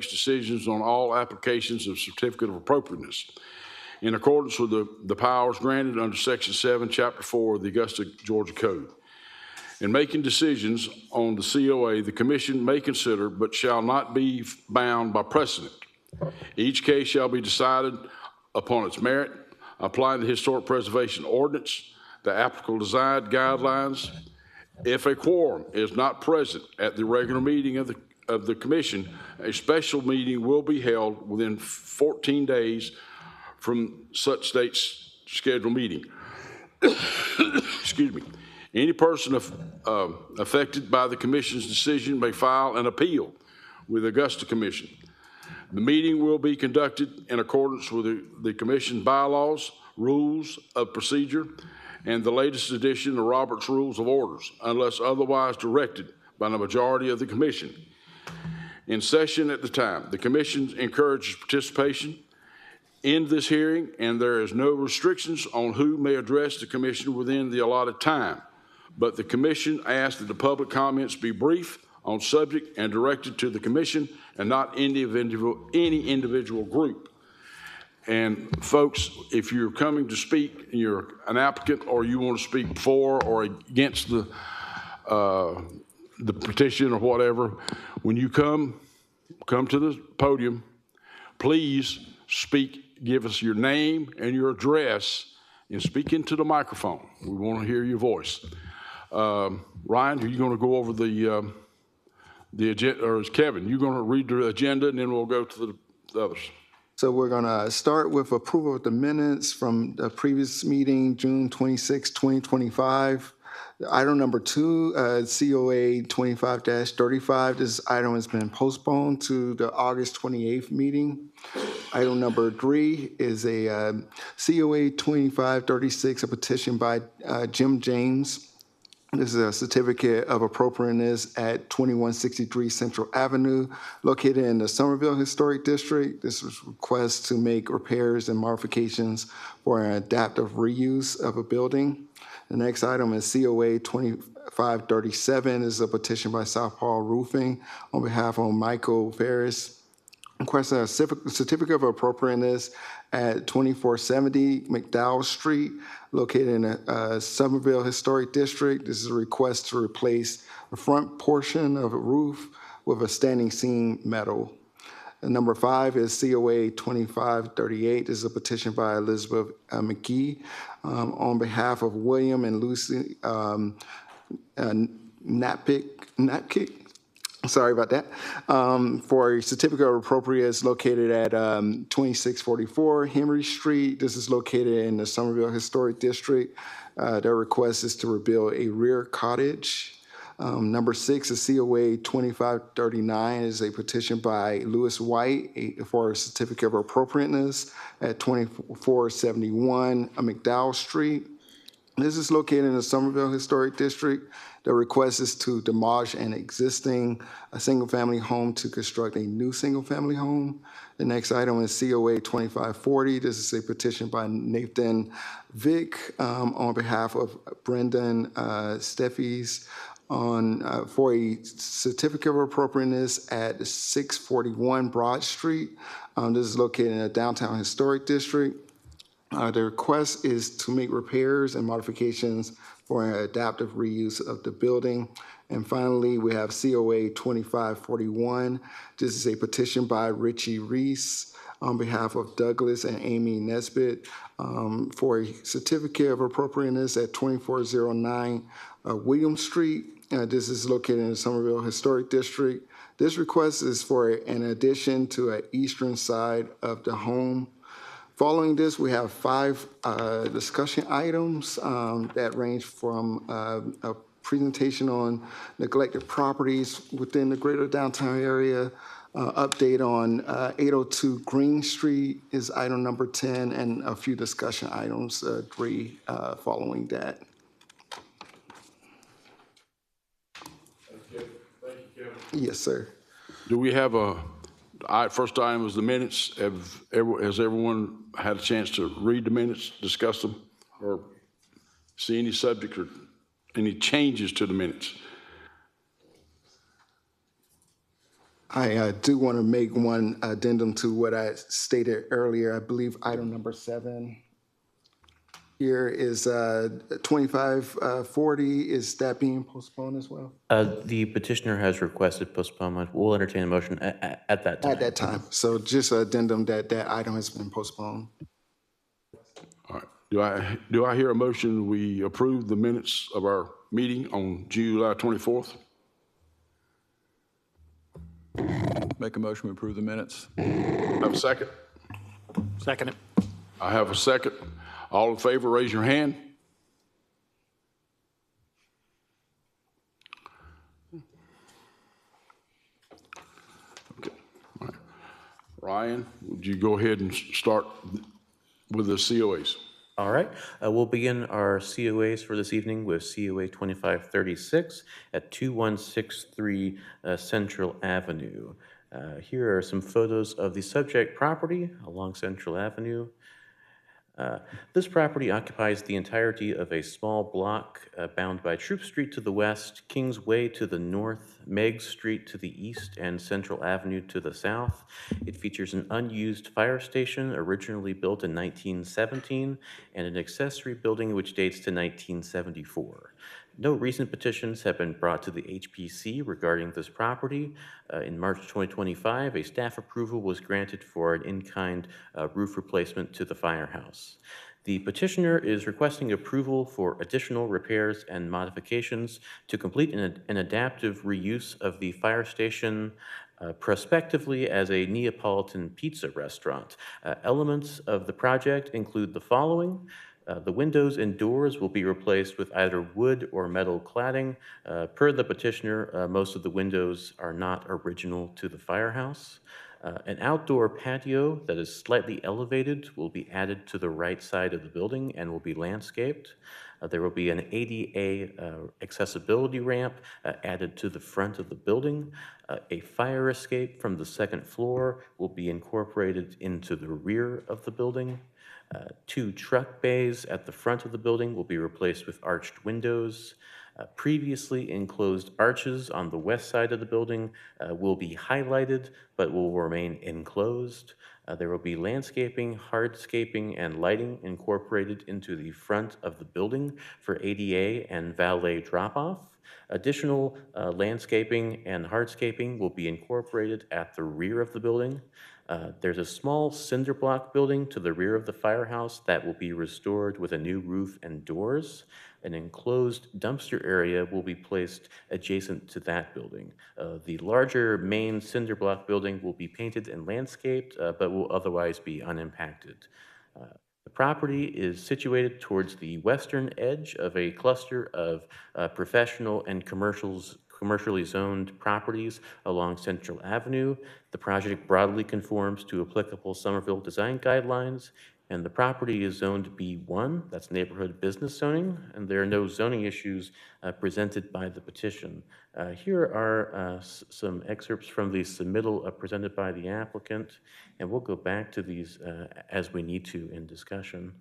makes decisions on all applications of certificate of appropriateness in accordance with the powers granted under Section 7, Chapter 4 of the Augusta, Georgia Code. In making decisions on the COA, the Commission may consider, but shall not be bound by precedent. Each case shall be decided upon its merit, applying the Historic Preservation Ordinance, the applicable design guidelines. If a quorum is not present at the regular meeting of the Commission, a special meeting will be held within 14 days from such date's scheduled meeting. Excuse me. Any person affected by the Commission's decision may file an appeal with the Augusta Commission. The meeting will be conducted in accordance with the Commission's bylaws, rules of procedure, and the latest edition of Robert's Rules of Orders, unless otherwise directed by the majority of the Commission. In session at the time, the Commission encourages participation in this hearing, and there is no restrictions on who may address the Commission within the allotted time. But the Commission asks that the public comments be brief, on subject, and directed to the Commission and not any individual group. And folks, if you're coming to speak, you're an applicant, or you want to speak for or against the petition or whatever, when you come to the podium, please speak, give us your name and your address, and speak into the microphone. We want to hear your voice. Ryan, are you going to go over the agenda, or is Kevin, you're going to read the agenda and then we'll go to the others? So we're going to start with approval of the minutes from the previous meeting, June 26, 2025. Item number 2, COA 25-35. This item has been postponed to the August 28th meeting. Item number 3 is a COA 25-36, a petition by Jim James. This is a certificate of appropriateness at 2163 Central Avenue, located in the Somerville Historic District. This was a request to make repairs and modifications for an adaptive reuse of a building. The next item is COA 2537. This is a petition by South Paul Roofing on behalf of Michael Ferris, requesting a certificate of appropriateness at 2470 McDowell Street, located in the Somerville Historic District. This is a request to replace the front portion of a roof with a standing seam metal. And number 5 is COA 2538. This is a petition by Elizabeth McGee on behalf of William and Lucy Napkick. Sorry about that. For a certificate of appropriateness located at 2644 Henry Street. This is located in the Somerville Historic District. Their request is to rebuild a rear cottage. Number 6 is COA 2539. Is a petition by Lewis White for a certificate of appropriateness at 2471 McDowell Street. This is located in the Somerville Historic District. The request is to demolish an existing single-family home to construct a new single-family home. The next item is COA 2540. This is a petition by Nathan Vick on behalf of Brendan Steffies for a certificate of appropriateness at 641 Broad Street. This is located in the Downtown Historic District. The request is to make repairs and modifications for an adaptive reuse of the building. And finally, we have COA 2541. This is a petition by Richie Reese on behalf of Douglas and Amy Nesbitt for a certificate of appropriateness at 2409 William Street. This is located in the Somerville Historic District. This request is for an addition to an eastern side of the home. Following this, we have 5 discussion items that range from a presentation on neglected properties within the greater downtown area, update on 802 Green Street is item number 10, and a few discussion items, 3 following that. Thank you, Kevin. Yes, sir. Do we have first item was the minutes. Has everyone had a chance to read the minutes, discuss them, or see any subject or any changes to the minutes? I do want to make one addendum to what I stated earlier. I believe item number 7 here is 2540. Is that being postponed as well? The petitioner has requested postponement. We'll entertain a motion at that time. At that time. So just addendum that that item has been postponed. All right. Do I hear a motion we approve the minutes of our meeting on July 24th? Make a motion to approve the minutes. Have a second? Second it. I have a second. All in favor, raise your hand. Okay. All right. Ryan, would you go ahead and start with the COAs? All right, we'll begin our COAs for this evening with COA 2536 at 2163 Central Avenue. Here are some photos of the subject property along Central Avenue. This property occupies the entirety of a small block bound by Troop Street to the west, Kings Way to the north, Meigs Street to the east, and Central Avenue to the south. It features an unused fire station originally built in 1917 and an accessory building which dates to 1974. No recent petitions have been brought to the HPC regarding this property. In March 2025, a staff approval was granted for an in-kind roof replacement to the firehouse. The petitioner is requesting approval for additional repairs and modifications to complete an adaptive reuse of the fire station prospectively as a Neapolitan pizza restaurant. Elements of the project include the following. The windows and doors will be replaced with either wood or metal cladding. Per the petitioner, most of the windows are not original to the firehouse. An outdoor patio that is slightly elevated will be added to the right side of the building and will be landscaped. There will be an ADA accessibility ramp added to the front of the building. A fire escape from the second floor will be incorporated into the rear of the building. 2 truck bays at the front of the building will be replaced with arched windows. Previously enclosed arches on the west side of the building will be highlighted but will remain enclosed. There will be landscaping, hardscaping, and lighting incorporated into the front of the building for ADA and valet drop-off. Additional landscaping and hardscaping will be incorporated at the rear of the building. There's a small cinder block building to the rear of the firehouse that will be restored with a new roof and doors. An enclosed dumpster area will be placed adjacent to that building. The larger main cinder block building will be painted and landscaped, but will otherwise be unimpacted. The property is situated towards the western edge of a cluster of professional and commercially zoned properties along Central Avenue. The project broadly conforms to applicable Somerville design guidelines, and the property is zoned B1, that's neighborhood business zoning, and there are no zoning issues presented by the petition. Here are some excerpts from the submittal presented by the applicant, and we'll go back to these as we need to in discussion.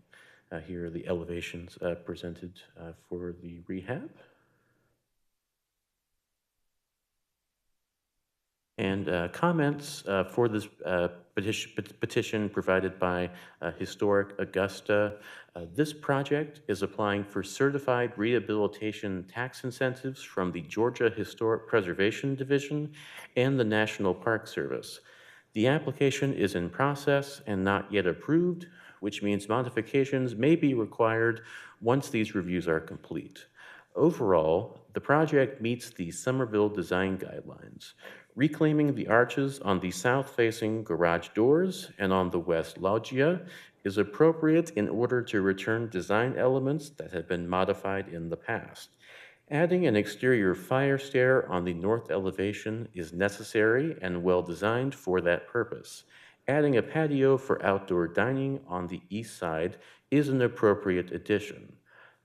Here are the elevations presented for the rehab. And comments for this petition provided by Historic Augusta. This project is applying for certified rehabilitation tax incentives from the Georgia Historic Preservation Division and the National Park Service. The application is in process and not yet approved, which means modifications may be required once these reviews are complete. Overall, the project meets the Somerville design guidelines. Reclaiming the arches on the south-facing garage doors and on the west loggia is appropriate in order to return design elements that have been modified in the past. Adding an exterior fire stair on the north elevation is necessary and well designed for that purpose. Adding a patio for outdoor dining on the east side is an appropriate addition.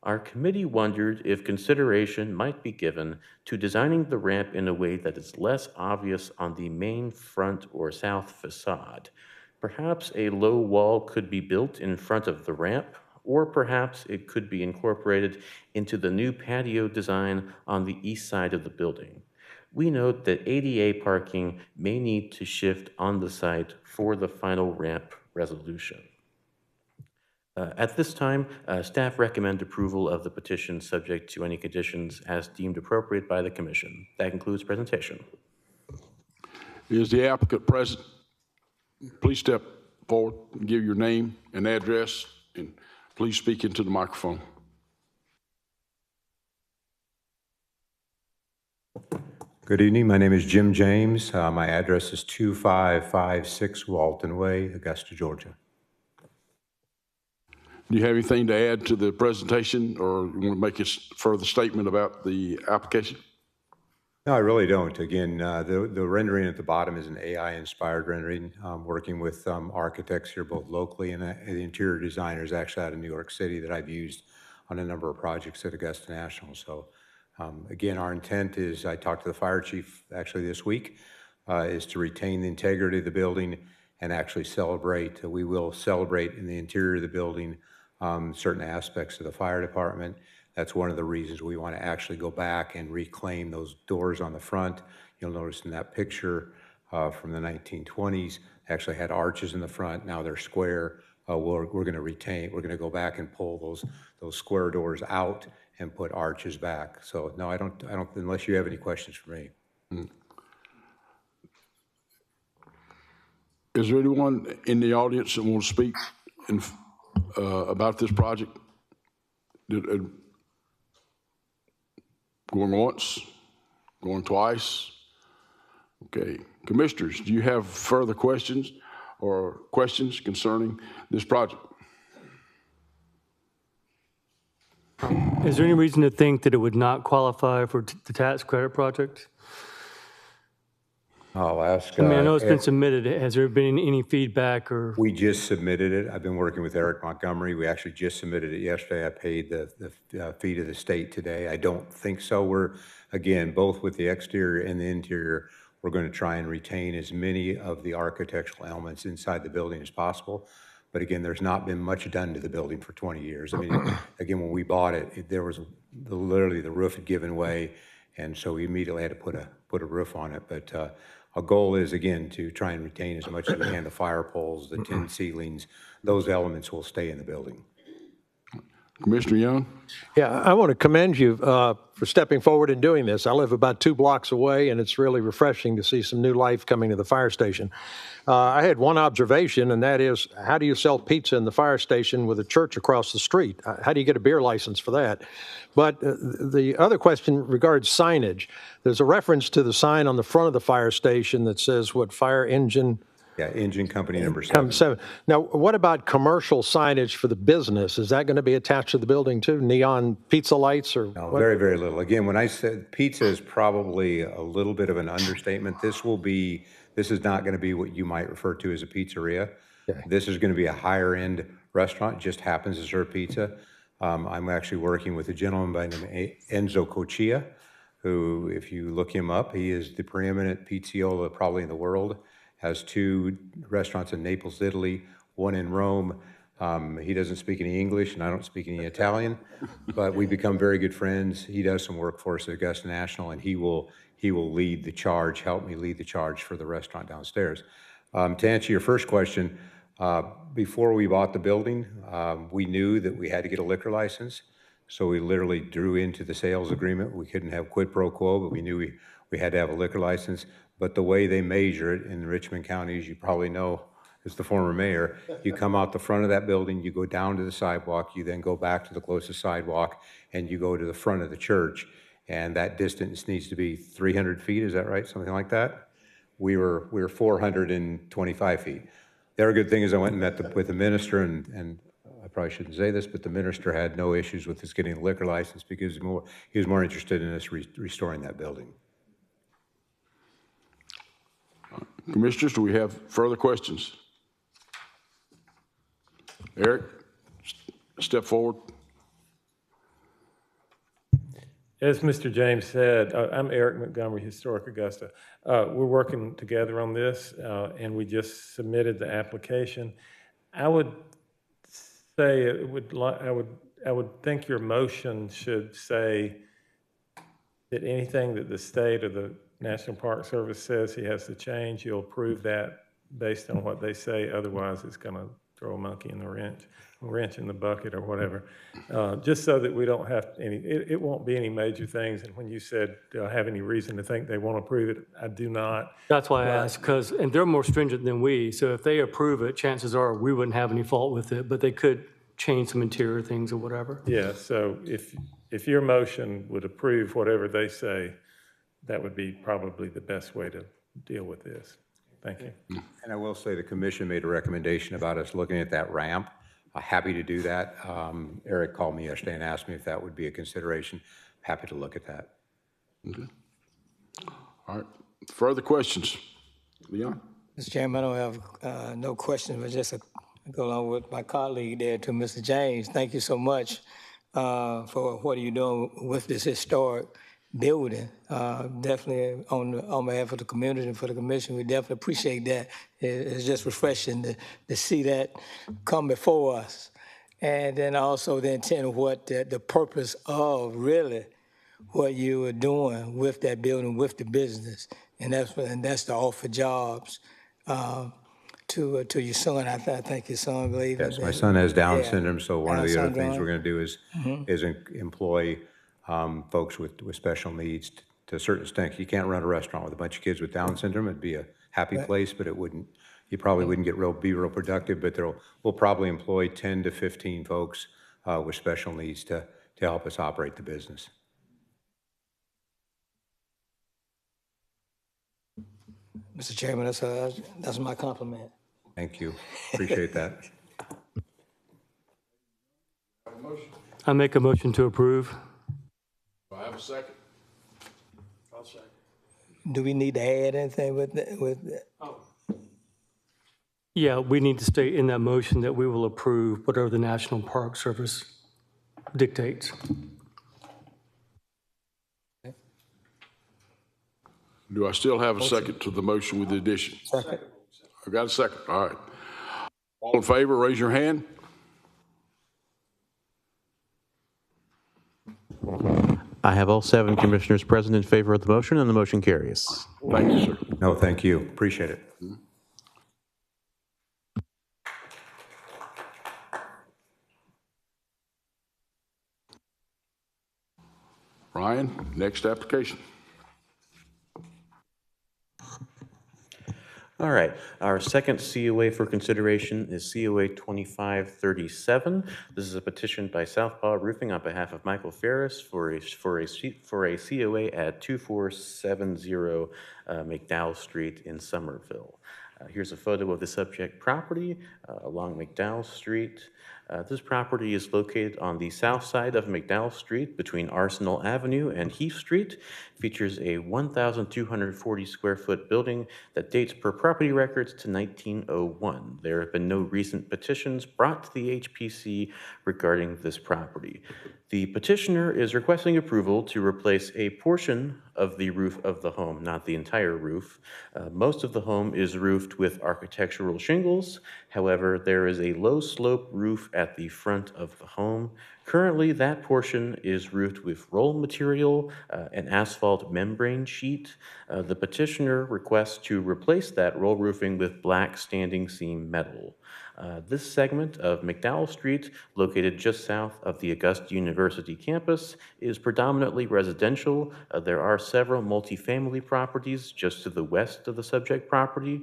Our committee wondered if consideration might be given to designing the ramp in a way that is less obvious on the main front or south facade. Perhaps a low wall could be built in front of the ramp, or perhaps it could be incorporated into the new patio design on the east side of the building. We note that ADA parking may need to shift on the site for the final ramp resolution. At this time, staff recommend approval of the petition subject to any conditions as deemed appropriate by the commission. That concludes presentation. Is the applicant present? Please step forward and give your name and address, and please speak into the microphone. Good evening. My name is Jim James. My address is 2556 Walton Way, Augusta, Georgia. Do you have anything to add to the presentation, or you want to make a further statement about the application? No, I really don't. Again, the rendering at the bottom is an AI-inspired rendering. Working with architects here, both locally and the interior designers actually out of New York City that I've used on a number of projects at Augusta National. So again, our intent is, I talked to the fire chief actually this week, is to retain the integrity of the building and actually celebrate. We will celebrate in the interior of the building certain aspects of the fire department. That's one of the reasons we want to actually go back and reclaim those doors on the front. You'll notice in that picture from the 1920s, actually had arches in the front. Now they're square. We're going to retain. We're going to go back and pull those square doors out and put arches back. So no, I don't. Unless you have any questions for me. Is there anyone in the audience that wants to speak about this project? Going once, going twice. Okay, commissioners, do you have further questions or questions concerning this project? Is there any reason to think that it would not qualify for the tax credit project? I'll ask. I mean, I know it's been submitted. Has there been any feedback or? We just submitted it. I've been working with Eric Montgomery. We actually just submitted it yesterday. I paid the fee to the state today. I don't think so. We're, again, both with the exterior and the interior, we're going to try and retain as many of the architectural elements inside the building as possible. But again, there's not been much done to the building for 20 years. I mean, again, when we bought it, there was literally the roof had given way, and so we immediately had to put a roof on it. But our goal is, again, to try and retain as much as we can. The fire poles, the tin ceilings, those elements will stay in the building. Commissioner Young? Yeah, I want to commend you for stepping forward and doing this. I live about 2 blocks away, and it's really refreshing to see some new life coming to the fire station. I had one observation, and that is, how do you sell pizza in the fire station with a church across the street? How do you get a beer license for that? But the other question regards signage. There's a reference to the sign on the front of the fire station that says, what, fire engine? Yeah, engine company number 7. 7. Now, what about commercial signage for the business? Is that going to be attached to the building too? Neon pizza lights or? No, what? very, very little. Again, when I said pizza is probably a little bit of an understatement. This is not going to be what you might refer to as a pizzeria. Okay. This is going to be a higher end restaurant. It just happens to serve pizza. I'm actually working with a gentleman by the name of Enzo Cochia, who, if you look him up, he is the preeminent pizzaiolo probably in the world. Has 2 restaurants in Naples, Italy, 1 in Rome. He doesn't speak any English, and I don't speak any Italian, but we become very good friends. He does some work for us at Augusta National, and he will lead the charge, help me lead the charge for the restaurant downstairs. To answer your first question, before we bought the building, we knew that we had to get a liquor license, so we literally drew into the sales agreement. We couldn't have quid pro quo, but we knew we had to have a liquor license. But the way they measure it in Richmond County, as you probably know, as the former mayor, you come out the front of that building, you go down to the sidewalk, you then go back to the closest sidewalk, and you go to the front of the church. And that distance needs to be 300 feet, is that right? Something like that? We were 425 feet. The other good thing is I went and met with the minister, and I probably shouldn't say this, but the minister had no issues with us getting a liquor license because he was more interested in us restoring that building. Commissioners, do we have further questions? Eric, step forward. As Mr. James said, I'm Eric Montgomery, Historic Augusta. We're working together on this, and we just submitted the application. I would say I would think your motion should say that anything that the state or the National Park Service says he has to change, you'll approve that based on what they say. Otherwise, it's going to throw a monkey in the wrench in the bucket or whatever. Just so that we don't have it won't be any major things. And when you said, do I have any reason to think they won't approve it? I do not. That's why I asked, and they're more stringent than we, so if they approve it, chances are we wouldn't have any fault with it, but they could change some interior things or whatever. Yeah, so if your motion would approve whatever they say, that would be probably the best way to deal with this. Thank you. And I will say the commission made a recommendation about us looking at that ramp. Happy to do that. Eric called me yesterday and asked me if that would be a consideration. Happy to look at that. Okay. All right. Further questions? Leon? Mr. Chairman, I don't have no questions, but just go along with my colleague there to Mr. James. Thank you so much for what you're doing with this historic building. Definitely on behalf of the community and for the commission, we definitely appreciate that. It's just refreshing to see that come before us. And then also the intent of what the purpose of really what you are doing with that building, with the business. And that's to offer jobs to your son. I think your son, believe. Yes, my son has Down Yeah. syndrome, so one of Down the other things syndrome. we're going to do is employ folks with special needs to a certain extent. You can't run a restaurant with a bunch of kids with Down syndrome. It'd be a happy place, but you probably wouldn't be real productive, but we'll probably employ 10 to 15 folks with special needs to help us operate the business. Mr. Chairman, that's my compliment. Thank you. Appreciate that. I make a motion to approve. Do I have a second? I'll second. Do we need to add anything with Yeah, we need to state in that motion that we will approve whatever the National Park Service dictates. Do I still have a second to the motion with the addition? second? I got a second. All right. All in favor, raise your hand. I have all 7 commissioners present in favor of the motion, and the motion carries. Thank you, sir. No, thank you. Appreciate it. Ryan, next application. All right, our second COA for consideration is COA 2537. This is a petition by Southpaw Roofing on behalf of Michael Ferris for a COA at 2470 McDowell Street in Somerville. Here's a photo of the subject property along McDowell Street. This property is located on the south side of McDowell Street between Arsenal Avenue and Heath Street. Features a 1,240 square foot building that dates per property records to 1901. There have been no recent petitions brought to the HPC regarding this property. The petitioner is requesting approval to replace a portion of the roof of the home, not the entire roof. Most of the home is roofed with architectural shingles. However, there is a low slope roof at the front of the home. Currently, that portion is roofed with roll material, an asphalt membrane sheet. The petitioner requests to replace that roll roofing with black standing seam metal. This segment of McDowell Street, located just south of the Augusta University campus, is predominantly residential. There are several multifamily properties just to the west of the subject property.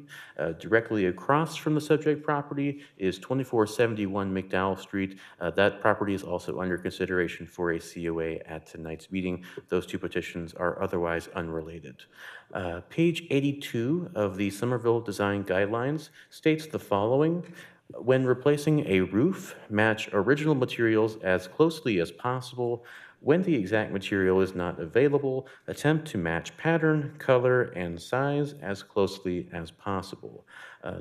Directly across from the subject property is 2471 McDowell Street. That property is also under consideration for a COA at tonight's meeting. Those two petitions are otherwise unrelated. Page 82 of the Somerville Design Guidelines states the following. When replacing a roof, match original materials as closely as possible. When the exact material is not available, attempt to match pattern, color, and size as closely as possible.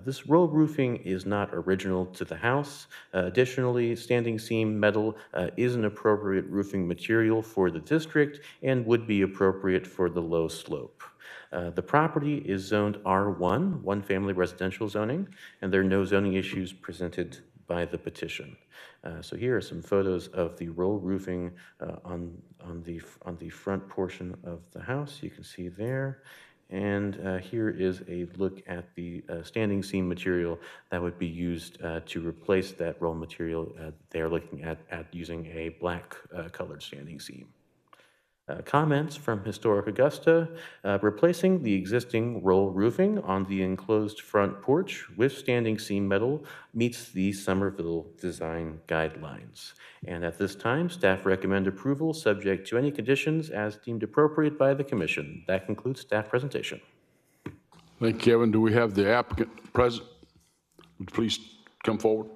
This roll roofing is not original to the house. Additionally, standing seam metal is an appropriate roofing material for the district and would be appropriate for the low slope. The property is zoned R1, one family residential zoning, and there are no zoning issues presented by the petition. So here are some photos of the roll roofing on the front portion of the house. You can see there, And here is a look at the standing seam material that would be used to replace that roll material. They are looking at using a black colored standing seam. Comments from Historic Augusta, replacing the existing roll roofing on the enclosed front porch with standing seam metal meets the Somerville design guidelines. And at this time, staff recommend approval subject to any conditions as deemed appropriate by the commission. That concludes staff presentation. Thank you, Kevin. Do we have the applicant present? Would you please come forward?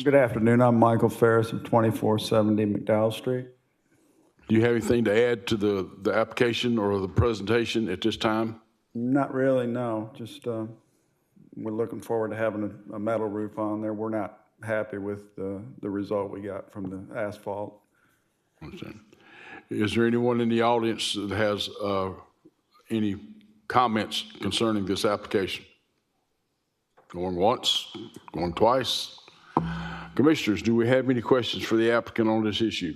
Good afternoon. I'm Michael Ferris of 2470 McDowell Street. Do you have anything to add to the application or the presentation at this time? Not really, no. Just we're looking forward to having a metal roof on there. We're not happy with the result we got from the asphalt. Understand. Is there anyone in the audience that has any comments concerning this application? Going once, going twice? Commissioners, do we have any questions for the applicant on this issue?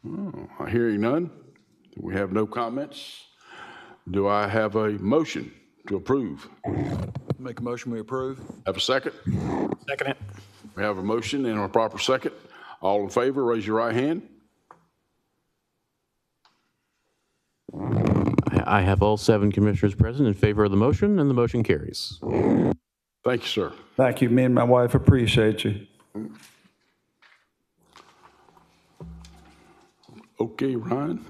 Oh, hearing none, we have no comments. Do I have a motion to approve? Make a motion, we approve. Have a second? Second it. We have a motion and a proper second. All in favor, raise your right hand. I have all 7 commissioners present in favor of the motion, and the motion carries. Thank you, sir. Thank you. Me and my wife appreciate you. Okay, Ryan.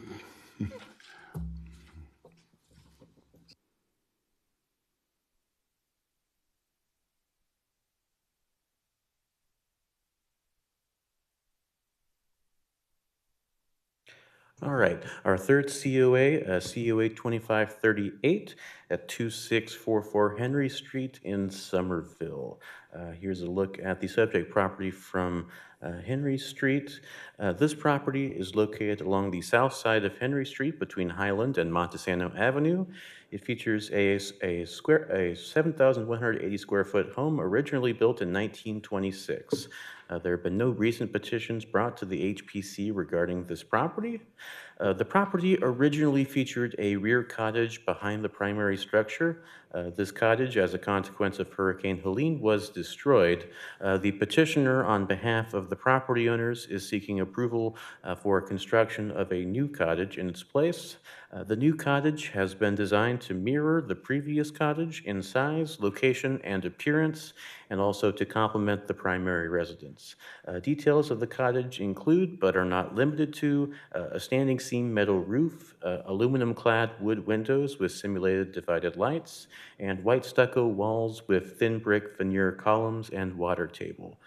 All right, our third COA, COA 2538 at 2644 Henry Street in Somerville. Here's a look at the subject property from Henry Street. This property is located along the south side of Henry Street between Highland and Montesano Avenue. It features a 7,180 square foot home originally built in 1926. There have been no recent petitions brought to the HPC regarding this property. The property originally featured a rear cottage behind the primary structure. This cottage, as a consequence of Hurricane Helene, was destroyed. The petitioner, on behalf of the property owners, is seeking approval for construction of a new cottage in its place. The new cottage has been designed to mirror the previous cottage in size, location, and appearance, and also to complement the primary residence. Details of the cottage include, but are not limited to, a standing seam metal roof, aluminum-clad wood windows with simulated divided lights, and white stucco walls with thin brick veneer columns and water table.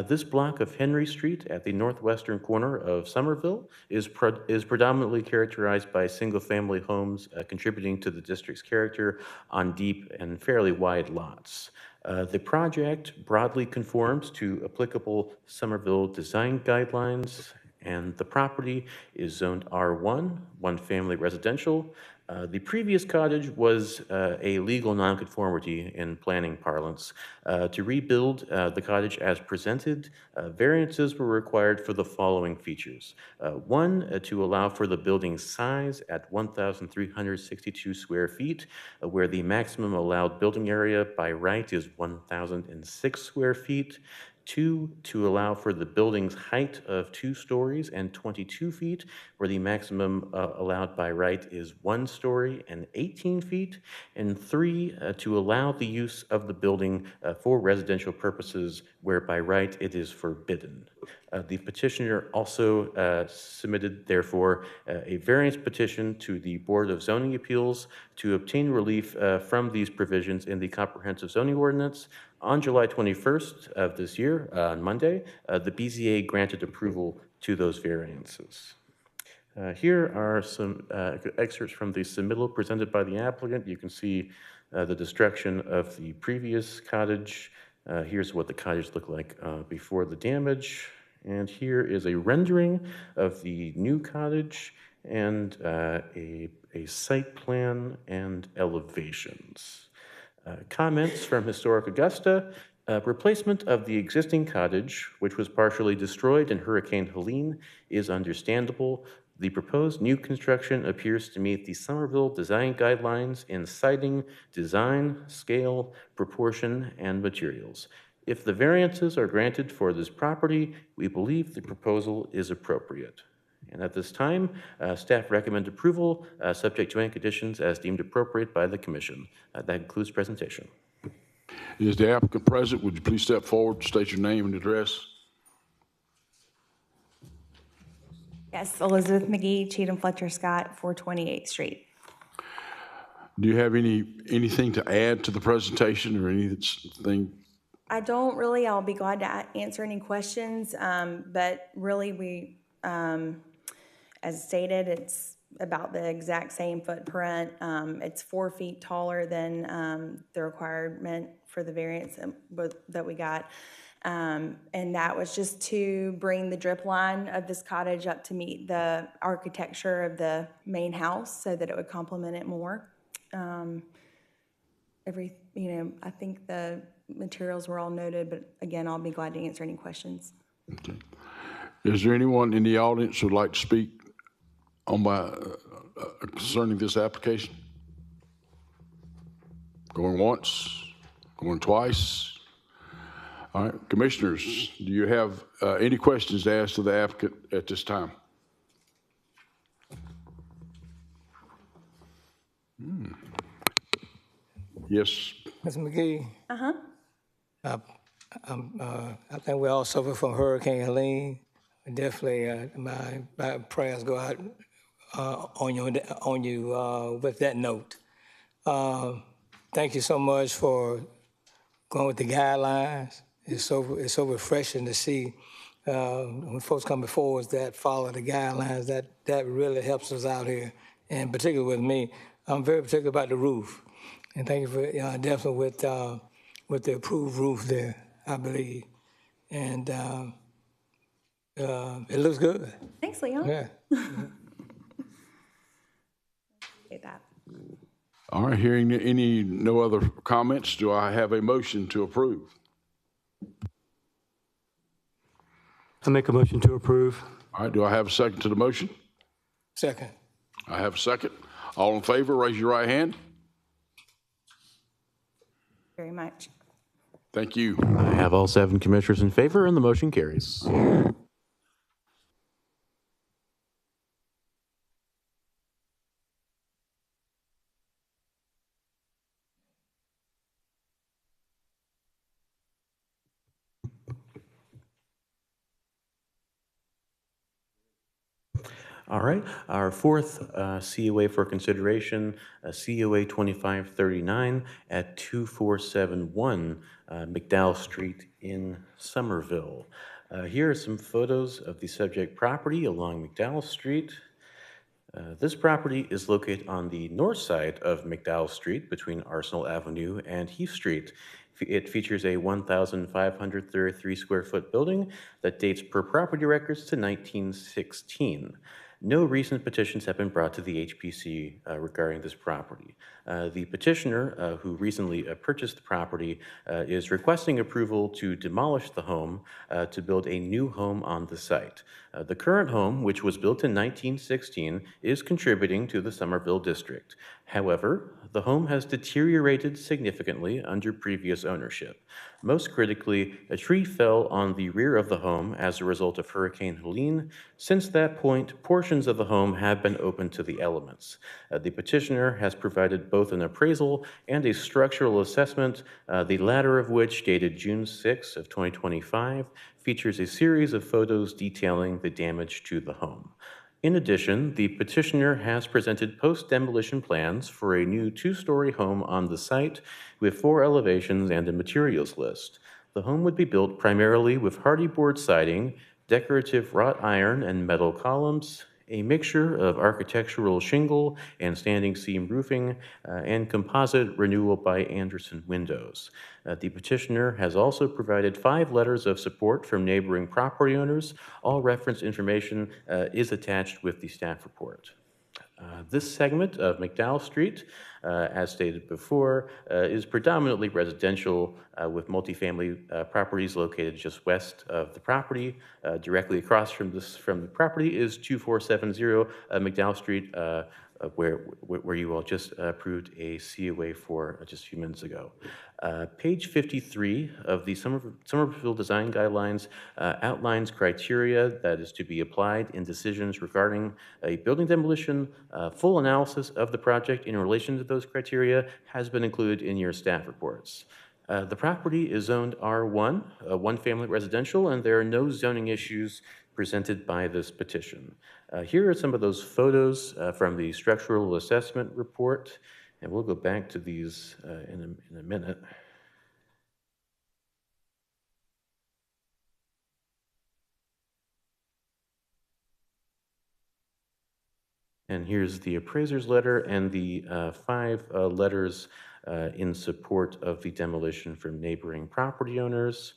This block of Henry Street at the northwestern corner of Somerville is predominantly characterized by single-family homes, contributing to the district's character on deep and fairly wide lots. The project broadly conforms to applicable Somerville design guidelines, and the property is zoned R1, one-family residential. The previous cottage was a legal nonconformity in planning parlance. To rebuild the cottage as presented, variances were required for the following features. One, to allow for the building size at 1,362 square feet, where the maximum allowed building area by right is 1,006 square feet. 2, to allow for the building's height of 2 stories and 22 feet, where the maximum allowed by right is 1 story and 18 feet. And 3, to allow the use of the building for residential purposes, where by right it is forbidden. The petitioner also submitted, therefore, a variance petition to the Board of Zoning Appeals to obtain relief from these provisions in the Comprehensive Zoning Ordinance. On July 21st of this year, on Monday, the BZA granted approval to those variances. Here are some excerpts from the submittal presented by the applicant. You can see the destruction of the previous cottage. Here's what the cottage looked like before the damage. And here is a rendering of the new cottage. and a site plan and elevations. Comments from Historic Augusta. Replacement of the existing cottage, which was partially destroyed in Hurricane Helene, is understandable. The proposed new construction appears to meet the Somerville design guidelines in siding, design, scale, proportion, and materials. If the variances are granted for this property, we believe the proposal is appropriate. And at this time, staff recommend approval, subject to any conditions as deemed appropriate by the commission. That concludes presentation. Is the applicant present? Would you please step forward, state your name and address? Yes, Elizabeth McGee, Cheatham Fletcher Scott, 428th Street. Do you have anything to add to the presentation or anything? I don't really. I'll be glad to answer any questions, but really as stated, it's about the exact same footprint. It's 4 feet taller than the requirement for the variance that we got. And that was just to bring the drip line of this cottage up to meet the architecture of the main house so that it would complement it more. I think the materials were all noted, but again, I'll be glad to answer any questions. Okay. Is there anyone in the audience who would like to speak concerning this application? Going once, going twice? All right, commissioners, do you have any questions to ask to the applicant at this time? Yes. Ms. McGee? I think we all suffer from Hurricane Helene. Definitely, my prayers go out on you with that note. Thank you so much for going with the guidelines. It's so refreshing to see when folks come before us that follow the guidelines. That really helps us out here, and particularly with me, I'm very particular about the roof. And thank you for definitely with the approved roof there, I believe, and it looks good. Thanks, Leon. Yeah. Appreciate that. All right, hearing no other comments, do I have a motion to approve? I make a motion to approve. All right, do I have a second to the motion? Second. I have a second. All in favor, raise your right hand. Very much. Thank you. I have all 7 commissioners in favor, and the motion carries. All right, our fourth COA for consideration, COA 2539 at 2471 McDowell Street in Somerville. Here are some photos of the subject property along McDowell Street. This property is located on the north side of McDowell Street between Arsenal Avenue and Heath Street. It features a 1,533 square foot building that dates per property records to 1916. No recent petitions have been brought to the HPC regarding this property. The petitioner, who recently purchased the property, is requesting approval to demolish the home to build a new home on the site. The current home, which was built in 1916, is contributing to the Somerville district. However, the home has deteriorated significantly under previous ownership. Most critically, a tree fell on the rear of the home as a result of Hurricane Helene. Since that point, portions of the home have been open to the elements. The petitioner has provided both an appraisal and a structural assessment, the latter of which, dated June 6 of 2025, features a series of photos detailing the damage to the home. In addition, the petitioner has presented post-demolition plans for a new 2-story home on the site with 4 elevations and a materials list. The home would be built primarily with hardy board siding, decorative wrought iron and metal columns, a mixture of architectural shingle and standing seam roofing, and composite renewal by Anderson Windows. The petitioner has also provided 5 letters of support from neighboring property owners. All reference information is attached with the staff report. This segment of McDowell Street, as stated before, is predominantly residential with multifamily properties located just west of the property. Directly across from the property is 2470 McDowell Street, where you all just approved a COA for just a few minutes ago. Page 53 of the Somerville Design Guidelines outlines criteria that is to be applied in decisions regarding a building demolition. Full analysis of the project in relation to those criteria has been included in your staff reports. The property is zoned R1, one-family residential, and there are no zoning issues presented by this petition. Here are some of those photos from the structural assessment report, and we'll go back to these in a minute. And here's the appraiser's letter and the 5 letters in support of the demolition from neighboring property owners.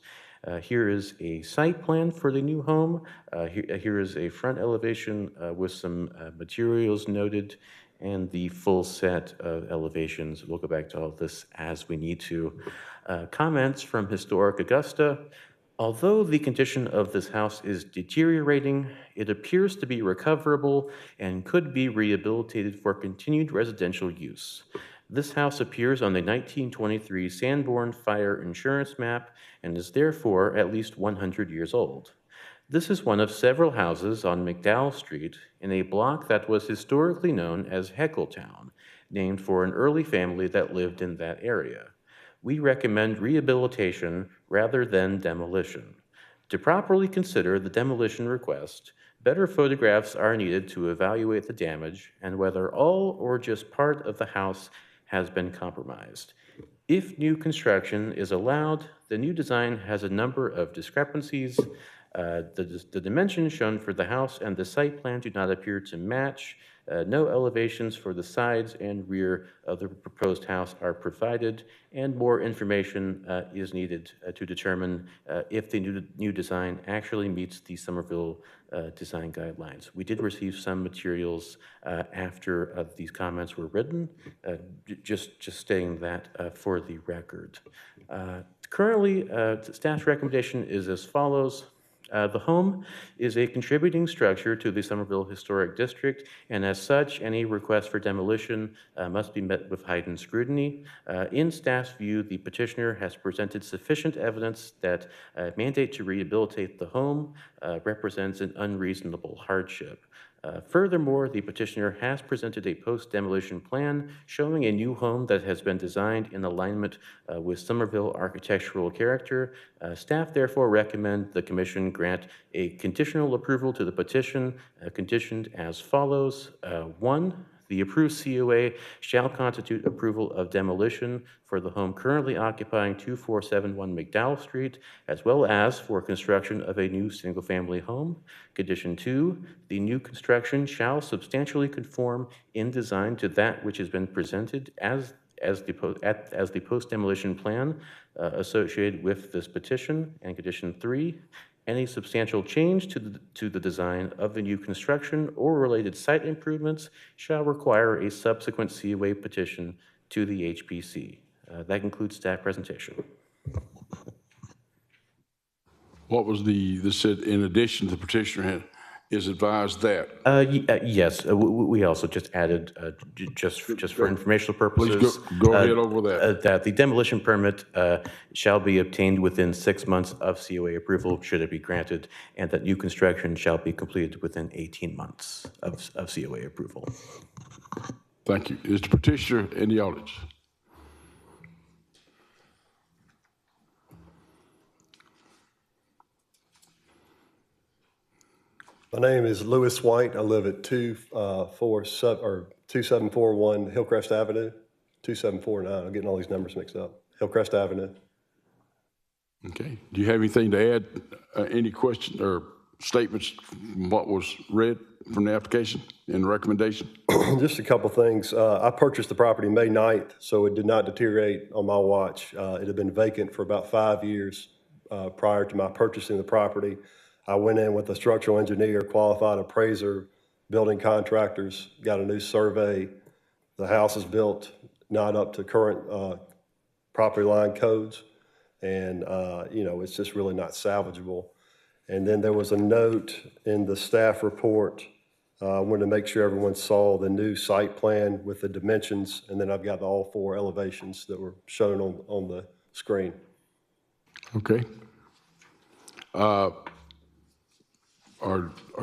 Here is a site plan for the new home. Here is a front elevation with some materials noted and the full set of elevations. We'll go back to all this as we need to. Comments from Historic Augusta. Although the condition of this house is deteriorating, it appears to be recoverable and could be rehabilitated for continued residential use. This house appears on the 1923 Sanborn Fire Insurance Map and is therefore at least 100 years old. This is one of several houses on McDowell Street in a block that was historically known as Heckletown, named for an early family that lived in that area. We recommend rehabilitation rather than demolition. To properly consider the demolition request, better photographs are needed to evaluate the damage and whether all or just part of the house has been compromised. If new construction is allowed, the new design has a number of discrepancies. The dimensions shown for the house and the site plan do not appear to match. No elevations for the sides and rear of the proposed house are provided, and more information is needed to determine if the new design actually meets the Somerville design guidelines. We did receive some materials after these comments were written, just stating that for the record. Currently, staff's recommendation is as follows. The home is a contributing structure to the Somerville Historic District, and as such, any request for demolition must be met with heightened scrutiny. In staff's view, the petitioner has presented sufficient evidence that a mandate to rehabilitate the home represents an unreasonable hardship. Furthermore, the petitioner has presented a post-demolition plan showing a new home that has been designed in alignment with Somerville architectural character. Staff therefore recommend the commission grant a conditional approval to the petition, conditioned as follows. 1, the approved COA shall constitute approval of demolition for the home currently occupying 2471 McDowell Street, as well as for construction of a new single-family home. Condition 2, the new construction shall substantially conform in design to that which has been presented as the post-demolition plan associated with this petition. And condition 3, any substantial change to the design of the new construction or related site improvements shall require a subsequent COA petition to the HPC. That concludes staff presentation. What was this said, in addition, the petitioner is advised that? Yes, we also just added, just for informational purposes. Please go ahead over that. That the demolition permit shall be obtained within 6 months of COA approval, should it be granted, and that new construction shall be completed within 18 months of COA approval. Thank you. Is the petitioner in the audience? My name is Lewis White. I live at 2741 Hillcrest Avenue, 2749. I'm getting all these numbers mixed up. Hillcrest Avenue. Okay. Do you have anything to add? Any question or statements from what was read from the application and the recommendation? Just a couple things. I purchased the property May 9th, so it did not deteriorate on my watch. It had been vacant for about 5 years prior to my purchasing the property. I went in with a structural engineer, qualified appraiser, building contractors, got a new survey. The house is built not up to current property line codes, and it's just really not salvageable. And then there was a note in the staff report. I wanted to make sure everyone saw the new site plan with the dimensions, and then I've got all 4 elevations that were shown on the screen. Okay. Are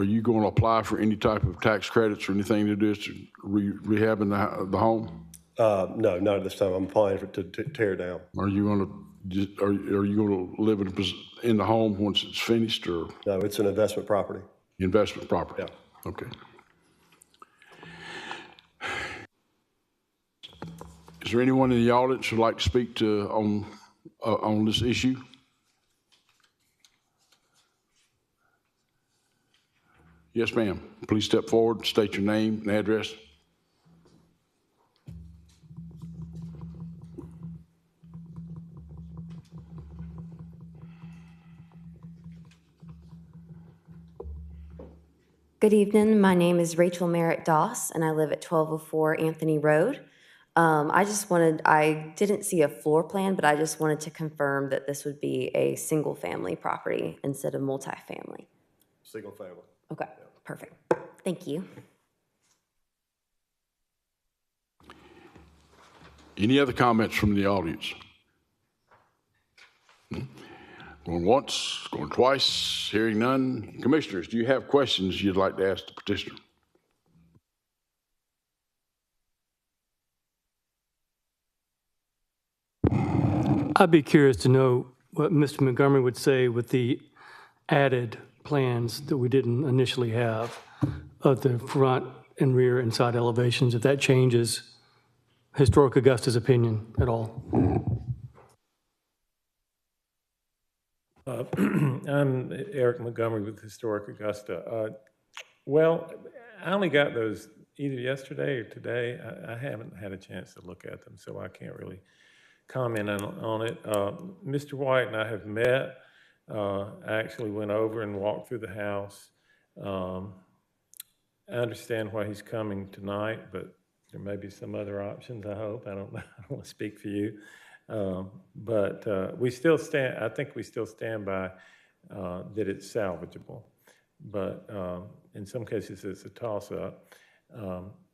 you going to apply for any type of tax credits or anything to do to rehabbing the home? No, not at this time. I'm applying to tear it down. Are you going to are you going to live in the home once it's finished, or No, it's an investment property. investment property? Yeah. Okay. Is there anyone in the audience who'd like to speak to on this issue? Yes, ma'am. Please step forward, state your name and address. Good evening. My name is Rachel Merritt Doss, and I live at 1204 Anthony Road. I didn't see a floor plan, but I just wanted to confirm that this would be a single-family property instead of multifamily. Single family. Okay, perfect. Thank you. Any other comments from the audience? Going once, going twice, hearing none. Commissioners, do you have questions you'd like to ask the petitioner? I'd be curious to know what Mr. Montgomery would say with the added plans that we didn't initially have of the front and rear and side elevations, if that changes Historic Augusta's opinion at all. I'm Eric Montgomery with Historic Augusta. Well, I only got those either yesterday or today. I haven't had a chance to look at them, so I can't really comment on it. Mr. White and I have met. I actually went over and walked through the house. I understand why he's coming tonight, but there may be some other options, I hope. I don't know. I don't want to speak for you. But we still stand, I think we still stand by that it's salvageable. But in some cases, it's a toss-up.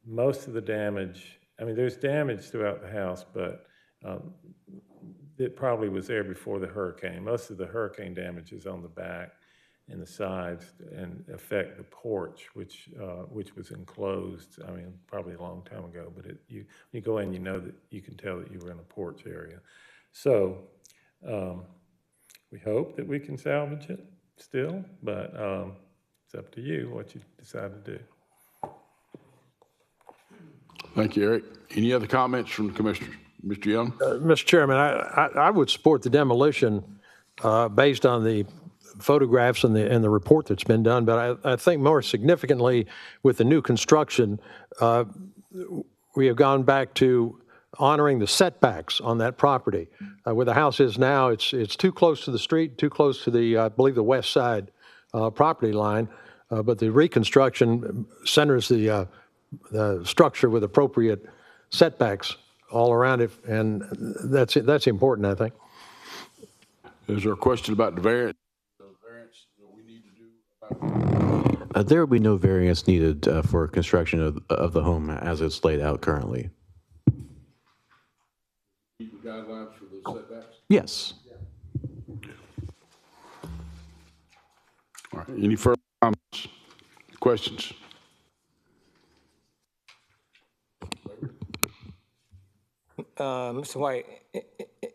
Most of the damage, I mean, there's damage throughout the house, but it probably was there before the hurricane. Most of the hurricane damage is on the back and the sides and affect the porch, which was enclosed, I mean, probably a long time ago, but when you go in, you know that you can tell that you were in a porch area. So we hope that we can salvage it still, but it's up to you what you decide to do. Thank you, Eric. Any other comments from the commissioners? Mr. Young? Mr. Chairman, I would support the demolition based on the photographs and the report that's been done, but I think more significantly with the new construction, we have gone back to honoring the setbacks on that property. Where the house is now, it's too close to the street, too close to the, I believe, the west side property line, but the reconstruction centers the structure with appropriate setbacks all around it, and that's important, I think. Is there a question about the variance? There will be no variance needed for construction of the home as it's laid out currently. Keep the guidelines for the setbacks? Yes. All right. Any further comments, questions? Mr. White,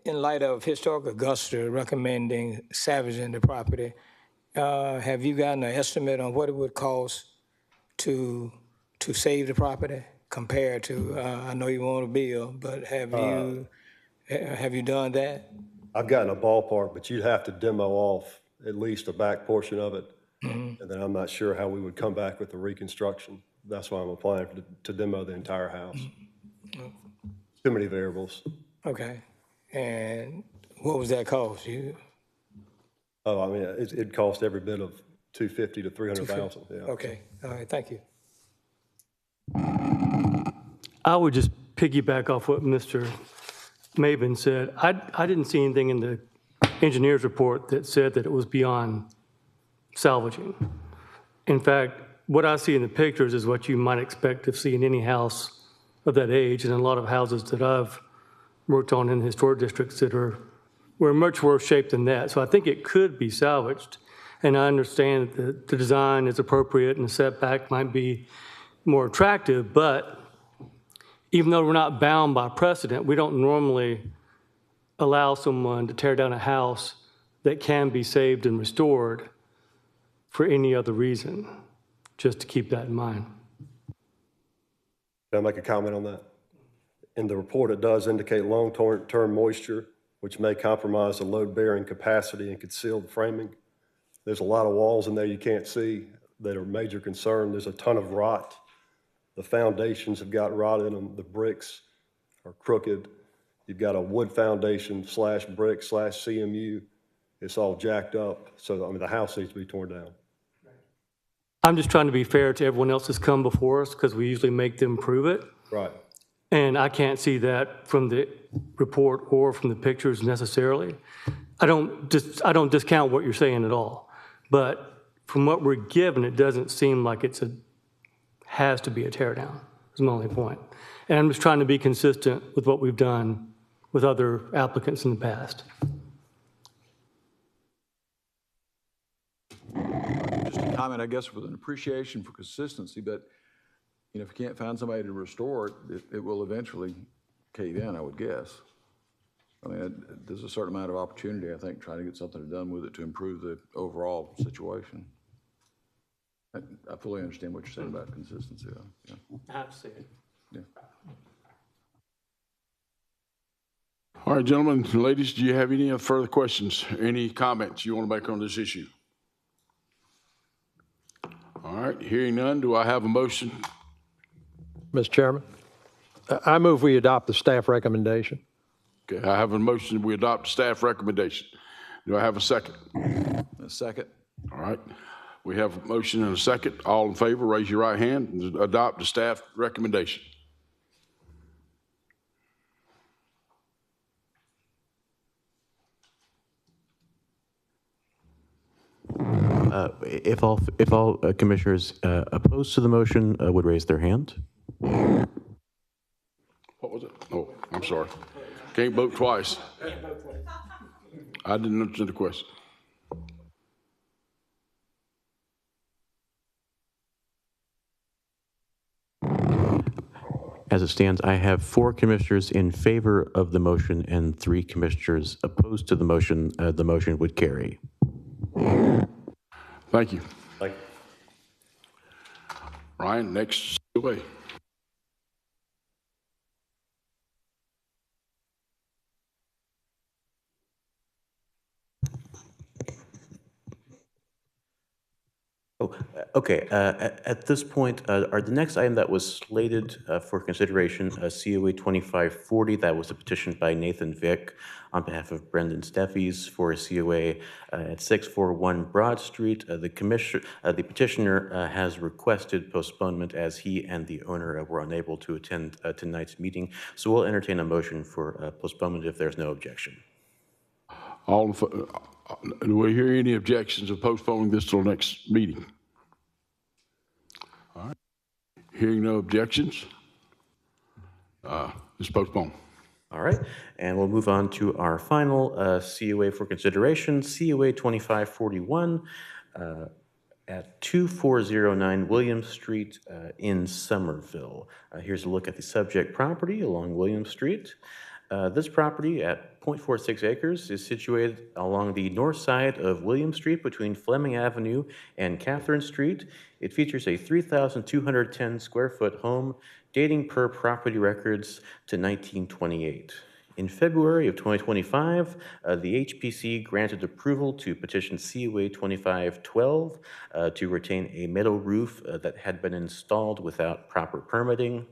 in light of Historic Augusta recommending salvaging the property, have you gotten an estimate on what it would cost to save the property compared to, I know you want a bill, but have you done that? I've gotten a ballpark, but you'd have to demo off at least the back portion of it. And then I'm not sure how we would come back with the reconstruction. That's why I'm applying to demo the entire house. Too many variables. Okay. And what was that cost? Oh, I mean, it cost every bit of 250 to 300,000. Yeah. Okay. All right. Thank you. I would just piggyback off what Mr. Maven said. I didn't see anything in the engineer's report that said that it was beyond salvaging. In fact, what I see in the pictures is what you might expect to see in any house of that age, and a lot of houses that I've worked on in the historic districts that were in much worse shape than that. So I think it could be salvaged. And I understand that the design is appropriate and the setback might be more attractive, but even though we're not bound by precedent, we don't normally allow someone to tear down a house that can be saved and restored for any other reason, just to keep that in mind. Can I make a comment on that? In the report, it does indicate long-term moisture, which may compromise the load-bearing capacity and conceal the framing. There's a lot of walls in there you can't see that are a major concern. There's a ton of rot. The foundations have got rot in them. The bricks are crooked. You've got a wood foundation / brick / CMU. It's all jacked up. So, I mean, the house needs to be torn down. I'm just trying to be fair to everyone else that's come before us because we usually make them prove it. Right. And I can't see that from the report or from the pictures necessarily. I don't discount what you're saying at all. But from what we're given, it doesn't seem like has to be a tear down, is my only point. And I'm just trying to be consistent with what we've done with other applicants in the past. Just a comment, I guess, with an appreciation for consistency, but, you know, if you can't find somebody to restore it, it will eventually cave in, I would guess. I mean, there's a certain amount of opportunity, I think, trying to get something done with it to improve the overall situation. I fully understand what you're saying about consistency, though. Yeah. Absolutely. Yeah. All right, gentlemen and ladies, do you have any further questions, any comments you want to make on this issue? All right, hearing none, do I have a motion? Mr. Chairman, I move we adopt the staff recommendation. Okay, I have a motion, we adopt staff recommendation. Do I have a second? A second. All right, we have a motion and a second. All in favor, raise your right hand and adopt the staff recommendation. If all commissioners opposed to the motion would raise their hand. What was it? Oh, I'm sorry. Can't vote twice. I didn't understand the question. As it stands, I have 4 commissioners in favor of the motion and 3 commissioners opposed to the motion. The motion would carry. Thank you. Thank you. Ryan, next away. Oh, okay. At this point, the next item that was slated for consideration, COA 2540, that was a petition by Nathan Vick on behalf of Brendan Steffies for a COA at 641 Broad Street. The petitioner has requested postponement as he and the owner were unable to attend tonight's meeting. So we'll entertain a motion for postponement if there's no objection. Do we hear any objections of postponing this till next meeting? All right. Hearing no objections, it's postponed. All right, and we'll move on to our final COA for consideration, COA 2541 at 2409 Williams Street in Somerville. Here's a look at the subject property along Williams Street. This property at 0.46 acres is situated along the north side of William Street between Fleming Avenue and Catherine Street. It features a 3,210 square foot home dating per property records to 1928. In February of 2025, the HPC granted approval to petition COA 2512 to retain a metal roof that had been installed without proper permitting.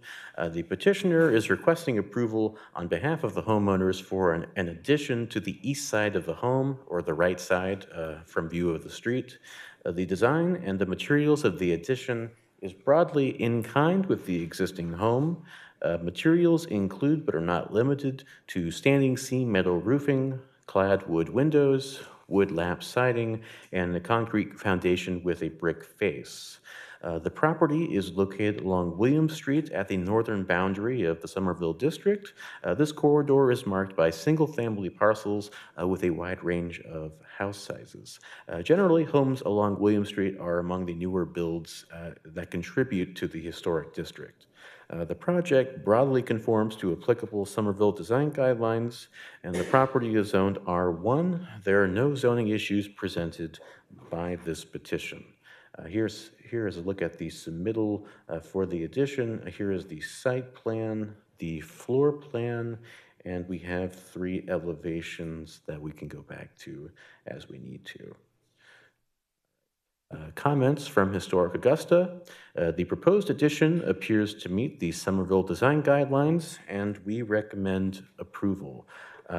The petitioner is requesting approval on behalf of the homeowners for an addition to the east side of the home, or the right side from view of the street. The design and the materials of the addition is broadly in kind with the existing home. Materials include, but are not limited to, standing seam metal roofing, clad wood windows, wood lap siding, and a concrete foundation with a brick face. The property is located along William Street at the northern boundary of the Somerville District. This corridor is marked by single-family parcels with a wide range of house sizes. Generally, homes along William Street are among the newer builds that contribute to the historic district. The project broadly conforms to applicable Somerville design guidelines, and the property is zoned R1. There are no zoning issues presented by this petition. Here is a look at the submittal for the addition. Here is the site plan, the floor plan, and we have 3 elevations that we can go back to as we need to. Comments from Historic Augusta. The proposed addition appears to meet the Somerville design guidelines, and we recommend approval.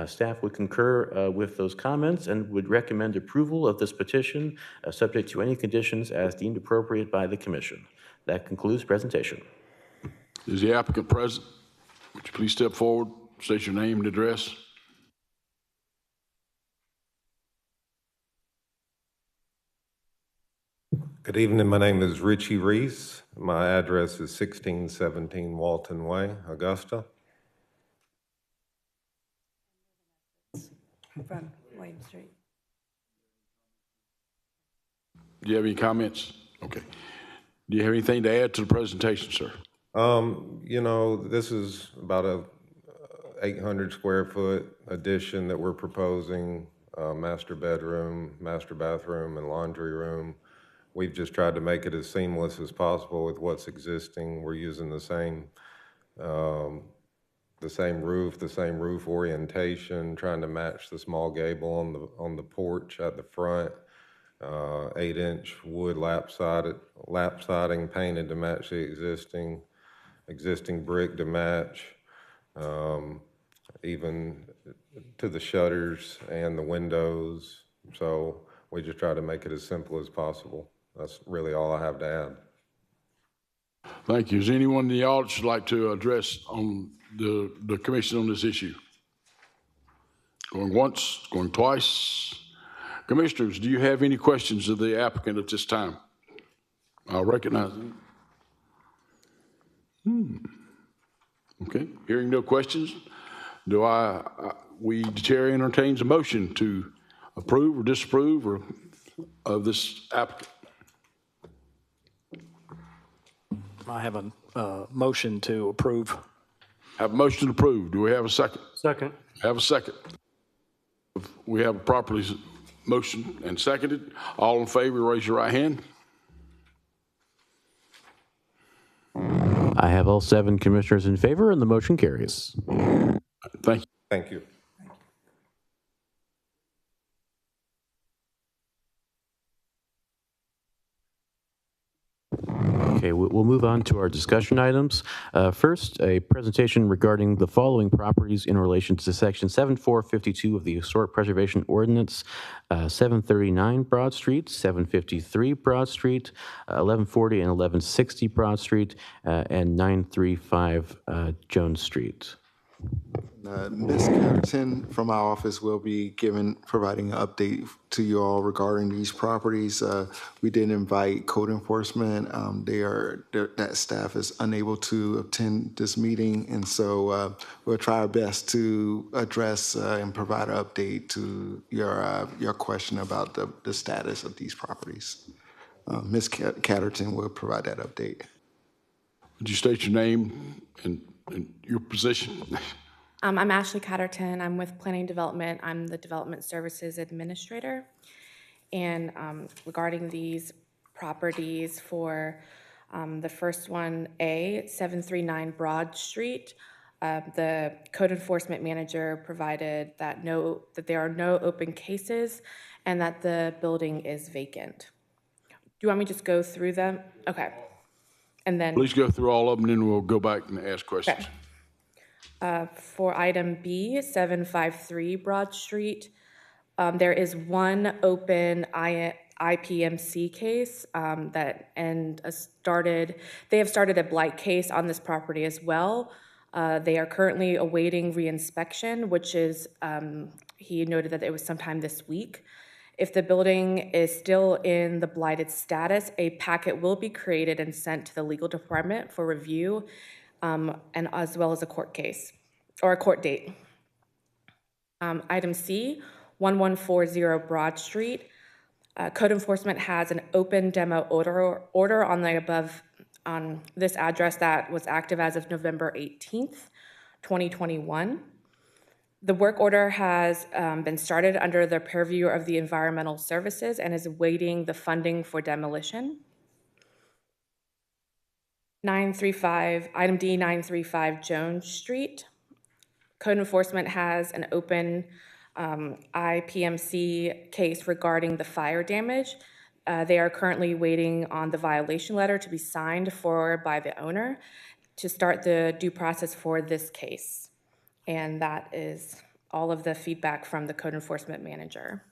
Staff would concur with those comments and would recommend approval of this petition, subject to any conditions as deemed appropriate by the Commission. That concludes presentation. Is the applicant present? Would you please step forward, state your name and address? Good evening. My name is Richie Reese. My address is 1617 Walton Way, Augusta. From William Street. Do you have any comments? Okay. Do you have anything to add to the presentation, sir? You know, this is about a 800 square foot addition that we're proposing, master bedroom, master bathroom, and laundry room. We've just tried to make it as seamless as possible with what's existing. We're using the same roof, the same roof orientation, trying to match the small gable on the porch at the front. 8-inch wood lap siding painted to match the existing brick to match, even to the shutters and the windows. So we just try to make it as simple as possible. That's really all I have to add. Thank you. Is anyone in the audience would like to address on the commission on this issue? Going once, going twice. Commissioners, do you have any questions of the applicant at this time? I'll recognize them. Okay, hearing no questions, the chair entertains a motion to approve or disapprove of this applicant. I have a motion to approve. Have a motion to approve. Do we have a second? Second. Have a second. We have a properly motion and seconded. All in favor, raise your right hand. I have all 7 commissioners in favor, and the motion carries. Thank you. Thank you. Okay, we'll move on to our discussion items. First, a presentation regarding the following properties in relation to Section 7452 of the Historic Preservation Ordinance: 739 Broad Street, 753 Broad Street, 1140 and 1160 Broad Street, and 935 Jones Street. Ms. Catterton from our office will be providing an update to you all regarding these properties. We did invite code enforcement. That staff is unable to attend this meeting, and so we'll try our best to address and provide an update to your question about the status of these properties. Ms. Catterton will provide that update. Would you state your name and your position? I'm Ashley Catterton. I'm with Planning Development. I'm the Development Services Administrator. And regarding these properties, for the first one, 739 Broad Street, The code enforcement manager provided that there are no open cases and that the building is vacant. Do you want me to just go through them? Okay. And then Please go through all of them, then we'll go back and ask questions. for item B, 753 Broad Street, there is one open IPMC case they have started a blight case on this property as well. They are currently awaiting reinspection, which is, he noted that it was sometime this week. If the building is still in the blighted status, a packet will be created and sent to the legal department for review, and as well as a court case or a court date. Item C, 1140 Broad Street. Code enforcement has an open demo order on this address that was active as of November 18th, 2021. The work order has been started under the purview of the Environmental Services and is awaiting the funding for demolition. 935, item D, 935 Jones Street. Code enforcement has an open IPMC case regarding the fire damage. They are currently waiting on the violation letter to be signed by the owner to start the due process for this case. And that is all of the feedback from the code enforcement manager.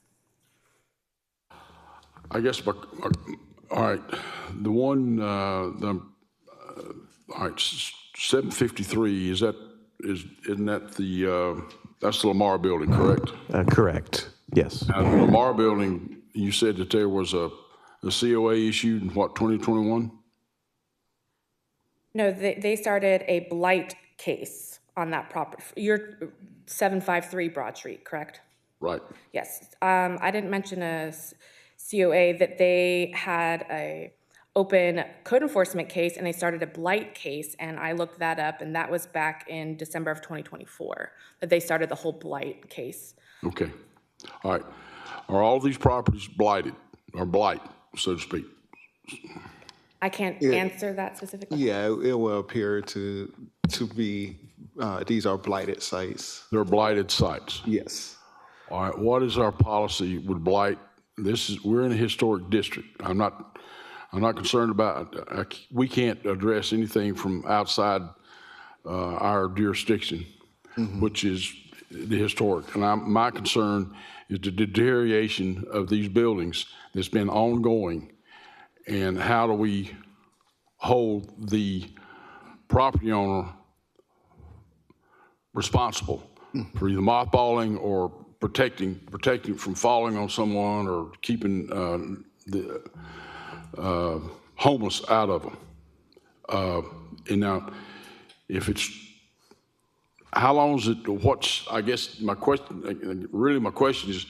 I guess, all right, the one, all right, 753, isn't that that's the Lamar building, correct? Correct, yes. Now, the Lamar building, you said that there was a COA issued in what, 2021? No, they started a blight case on that property. You're 753 Broad Street, correct? Right. Yes. I didn't mention a COA, that they had a open code enforcement case and they started a blight case, and I looked that up, and that was back in December of 2024 that they started the whole blight case. Okay. All right. Are all these properties blighted, or blight, so to speak? I can't answer that specifically. Yeah, it will appear to be, these are blighted sites. They're blighted sites? Yes. All right. What is our policy with blight? We're in a historic district. I'm not concerned about, we can't address anything from outside our jurisdiction, which is the historic. And my concern is the deterioration of these buildings that's been ongoing, and how do we hold the property owner responsible for either mothballing or protecting from falling on someone, or keeping the homeless out of them. And now, if it's, how long is it, I guess my question is,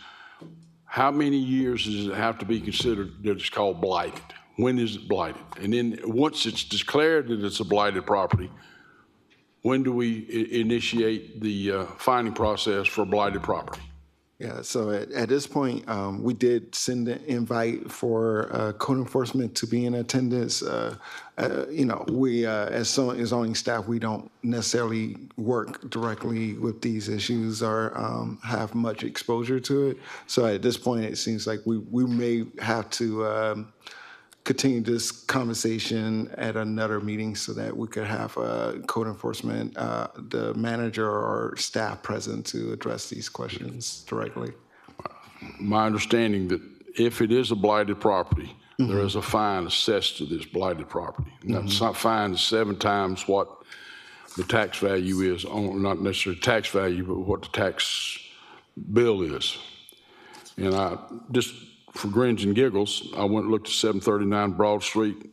how many years does it have to be considered that it's called blighted? When is it blighted? And then once it's declared that it's a blighted property, when do we initiate the finding process for blighted property? Yeah, so at this point, we did send an invite for code enforcement to be in attendance. We, as zoning staff, we don't necessarily work directly with these issues or have much exposure to it. So at this point, it seems like we may have to continue this conversation at another meeting so that we could have code enforcement, the manager or staff present to address these questions directly. My understanding that if it is a blighted property, there is a fine assessed to this blighted property. And that fine is 7 times what the tax value is, not necessarily tax value, but what the tax bill is. And I just, for grins and giggles, I went and looked at 739 Broad Street.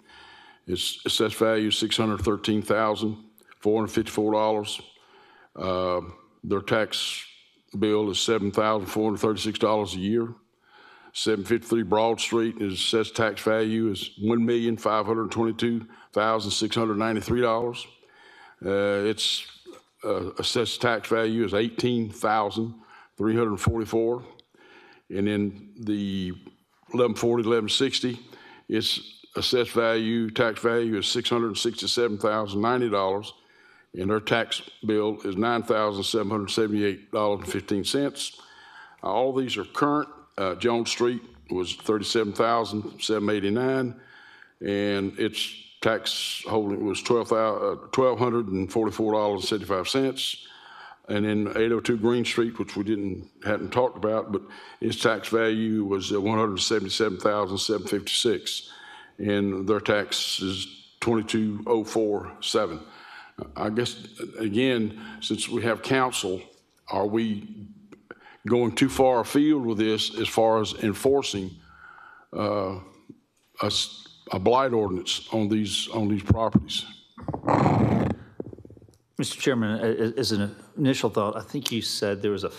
Its assessed value is $613,454. Their tax bill is $7,436 a year. 753 Broad Street, is assessed tax value is $1,522,693. Its assessed tax value is $18,344. And then the 1140, 1160, its assessed value, tax value is $667,090. and their tax bill is $9,778.15. All these are current. Jones Street was $37,789, and its tax holding was $1,244.75. And then 802 Green Street, which we hadn't talked about, but its tax value was $177,756, and their tax is $22,047. I guess again, since we have council, are we going too far afield with this as far as enforcing a blight ordinance on these properties? Mr. Chairman, as an initial thought, I think you said there was it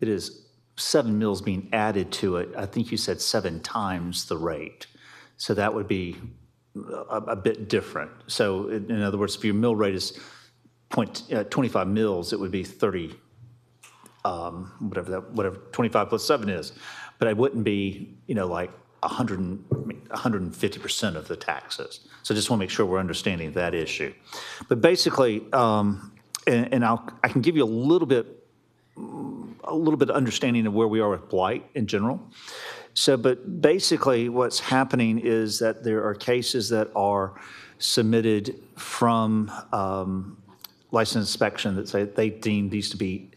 is 7 mills being added to it. I think you said 7 times the rate. So that would be a bit different. So in other words, if your mill rate is 25 mills, it would be 30, whatever 25 plus 7 is. But it wouldn't be, like 150% of the taxes. So just want to make sure we're understanding that issue. But basically, I can give you a little bit of understanding of where we are with blight in general. So, but basically what's happening is that there are cases that are submitted from license inspection that say they deem these to be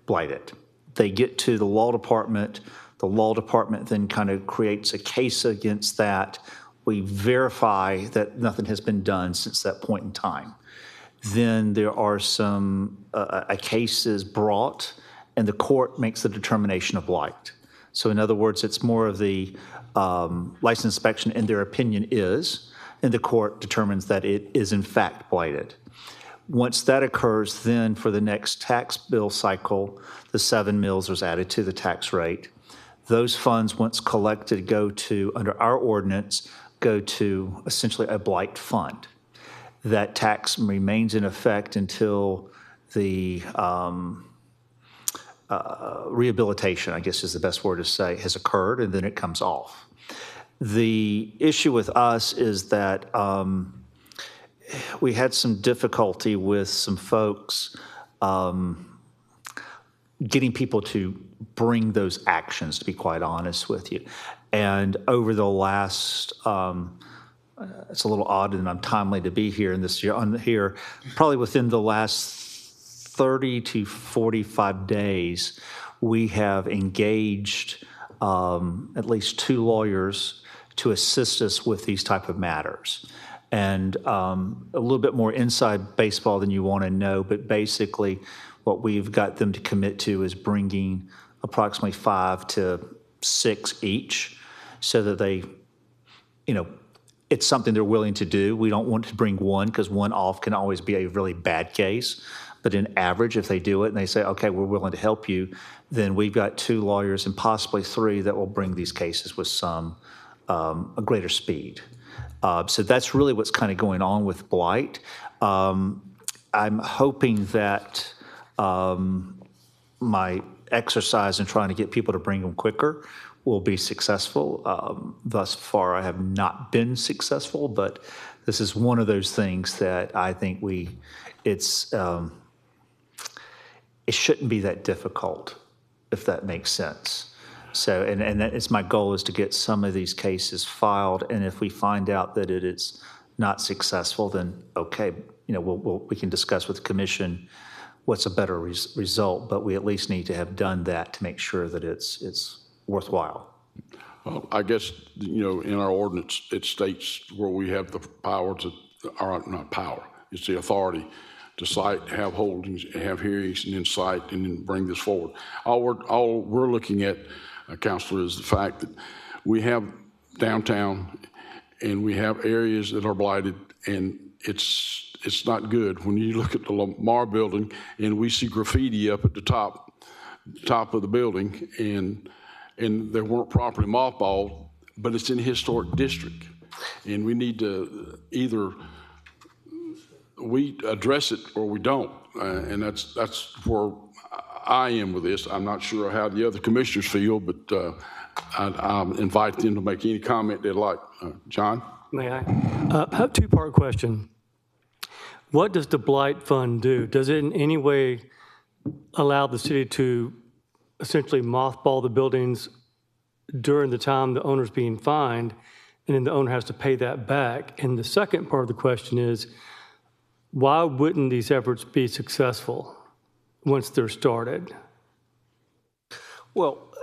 blighted. They get to the law department. The law department then kind of creates a case against that. We verify that nothing has been done since that point in time. Then there are a case is brought, and the court makes the determination of blight. So in other words, it's more of the license inspection, and their opinion is, and the court determines that it is in fact blighted. Once that occurs, then for the next tax bill cycle, the 7 mills was added to the tax rate. Those funds, once collected, go to, under our ordinance, go to essentially a blight fund. That tax remains in effect until the rehabilitation, I guess is the best word to say, has occurred, and then it comes off. The issue with us is that we had some difficulty with some folks getting people to bring those actions, to be quite honest with you. And over the last, it's a little odd and I'm timely to be here in this year, probably within the last 30 to 45 days, we have engaged at least 2 lawyers to assist us with these type of matters. And a little bit more inside baseball than you want to know, but basically what we've got them to commit to is bringing approximately 5 to 6 each, so that they, it's something they're willing to do. We don't want to bring one, because one off can always be a really bad case. But in average, if they do it and they say, okay, we're willing to help you, then we've got 2 lawyers and possibly 3 that will bring these cases with some a greater speed. So that's really what's kind of going on with blight. I'm hoping that my exercise in trying to get people to bring them quicker will be successful. Thus far, I have not been successful, but this is one of those things that I think it shouldn't be that difficult, if that makes sense. So, and that is my goal, is to get some of these cases filed, and if we find out that it is not successful, then okay, we can discuss with the commission what's a better result, but we at least need to have done that to make sure that it's worthwhile. Well, I guess, in our ordinance, it states where we have the power to, or not power, it's the authority to cite, have holdings, have hearings, and then cite, and then bring this forward. All we're looking at, Counselor, is the fact that we have downtown and we have areas that are blighted, and it's not good. When you look at the Lamar building and we see graffiti up at the top of the building, and they weren't properly mothballed, but it's in a historic district, and we need to either we address it or we don't, and that's where I am with this. I'm not sure how the other commissioners feel, but I invite them to make any comment they'd like. John? May I? I have a 2-part question. what does the blight fund do? Does it in any way allow the city to essentially mothball the buildings during the time the owner's being fined, and then the owner has to pay that back? And the second part of the question is, why wouldn't these efforts be successful once they're started? Well,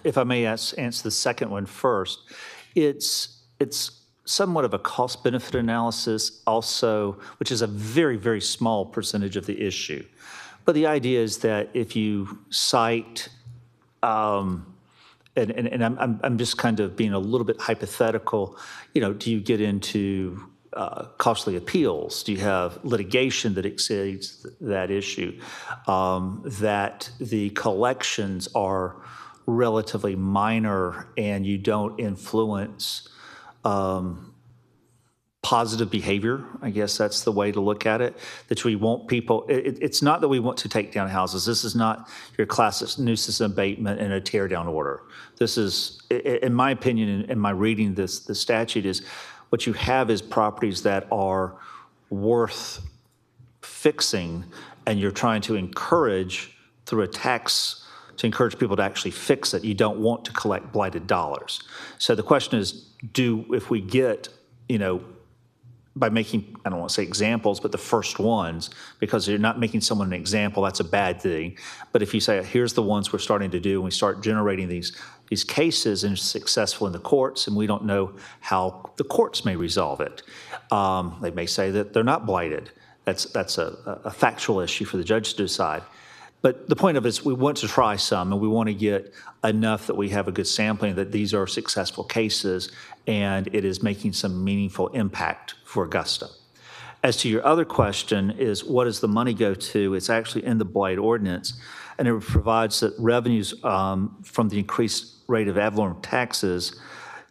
if I may answer the second one first, it's somewhat of a cost-benefit analysis also, which is a very, very small percentage of the issue. But the idea is that if you cite, and I'm just kind of being a little bit hypothetical, do you get into costly appeals? Do you have litigation that exceeds that issue? That the collections are relatively minor and you don't influence positive behavior, I guess that's the way to look at it, that we want people, it's not that we want to take down houses. This is not your classic nuisance abatement and a tear down order. This is, in my opinion, in my reading the statute, is what you have is properties that are worth fixing, and you're trying to encourage through a tax to encourage people to actually fix it. You don't want to collect blighted dollars. So the question is, if we get, by making, I don't want to say examples, but the first ones, because you're not making someone an example, that's a bad thing. But if you say, here's the ones we're starting to do, and we start generating these cases and it's successful in the courts, and we don't know how the courts may resolve it. They may say that they're not blighted. That's a factual issue for the judge to decide. But the point of it is we want to try some, and we want to get enough that we have a good sampling that these are successful cases and it is making some meaningful impact for Augusta. As to your other question is, what does the money go to? It's actually in the blight ordinance, and it provides that revenues from the increased rate of ad valorem taxes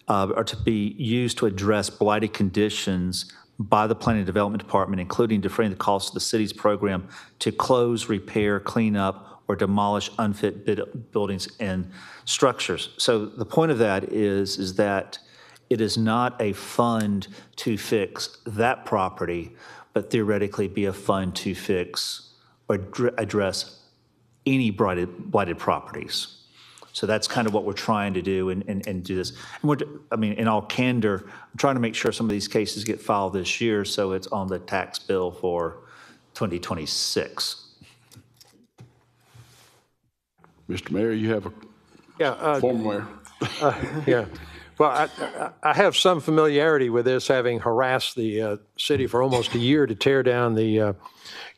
are to be used to address blighted conditions by the Planning and Development Department, including defraying the cost of the city's program to close, repair, clean up, or demolish unfit buildings and structures. So the point of that is that it is not a fund to fix that property, but theoretically be a fund to fix or address any blighted properties. So that's kind of what we're trying to do and do this. And in all candor, I'm trying to make sure some of these cases get filed this year so it's on the tax bill for 2026. Mr. Mayor, you have a former mayor. Yeah. Well, I have some familiarity with this, having harassed the city for almost a year to tear down the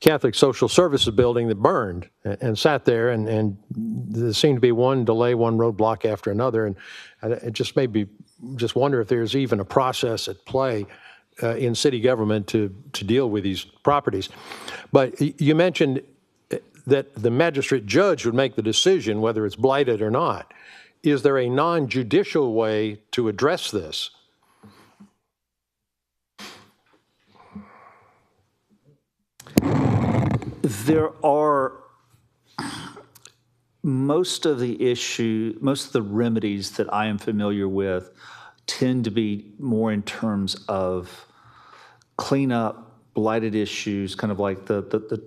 Catholic Social Services building that burned and sat there, and there seemed to be one delay, one roadblock after another, and it just made me just wonder if there's even a process at play in city government to deal with these properties. But you mentioned that the magistrate judge would make the decision whether it's blighted or not. Is there a non-judicial way to address this? There are most of the remedies that I am familiar with tend to be more in terms of cleanup, blighted issues, kind of like the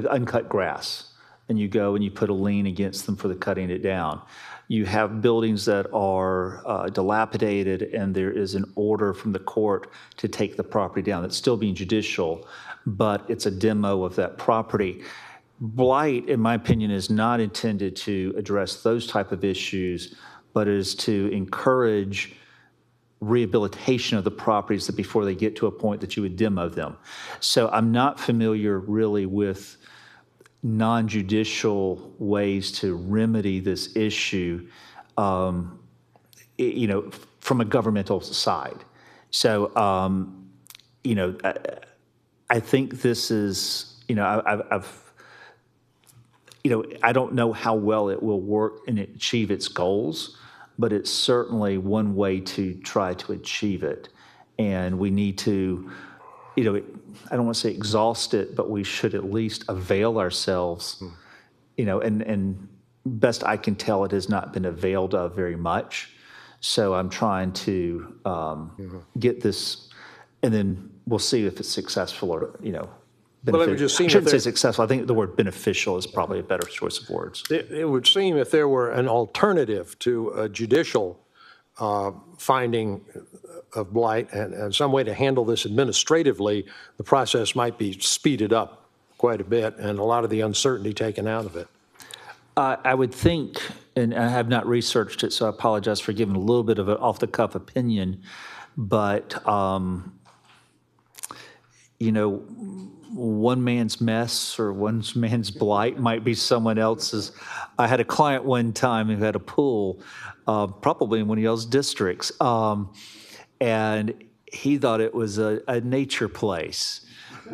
uncut grass, and you go and you put a lien against them for the cutting it down. You have buildings that are dilapidated, and there is an order from the court to take the property down. It's still being judicial, but it's a demo of that property. Blight, in my opinion, is not intended to address those type of issues, but is to encourage rehabilitation of the properties that before they get to a point that you would demo them. So I'm not familiar really with non-judicial ways to remedy this issue, from a governmental side. So, I think this is, I don't know how well it will work and achieve its goals, but it's certainly one way to try to achieve it. And we need to, I don't want to say exhaust it, but we should at least avail ourselves, and best I can tell, it has not been availed of very much. So I'm trying to get this, and then we'll see if it's successful or, Well, it would just I seem if shouldn't say there- successful. I think the word beneficial is probably a better choice of words. It would seem if there were an alternative to a judicial finding of blight and some way to handle this administratively, the process might be speeded up quite a bit and a lot of the uncertainty taken out of it. I would think, and I have not researched it, so I apologize for giving a little bit of an off-the-cuff opinion, but, you know, one man's mess or one man's blight might be someone else's. I had a client one time who had a pool, probably in one of y'all's districts, and he thought it was a nature place.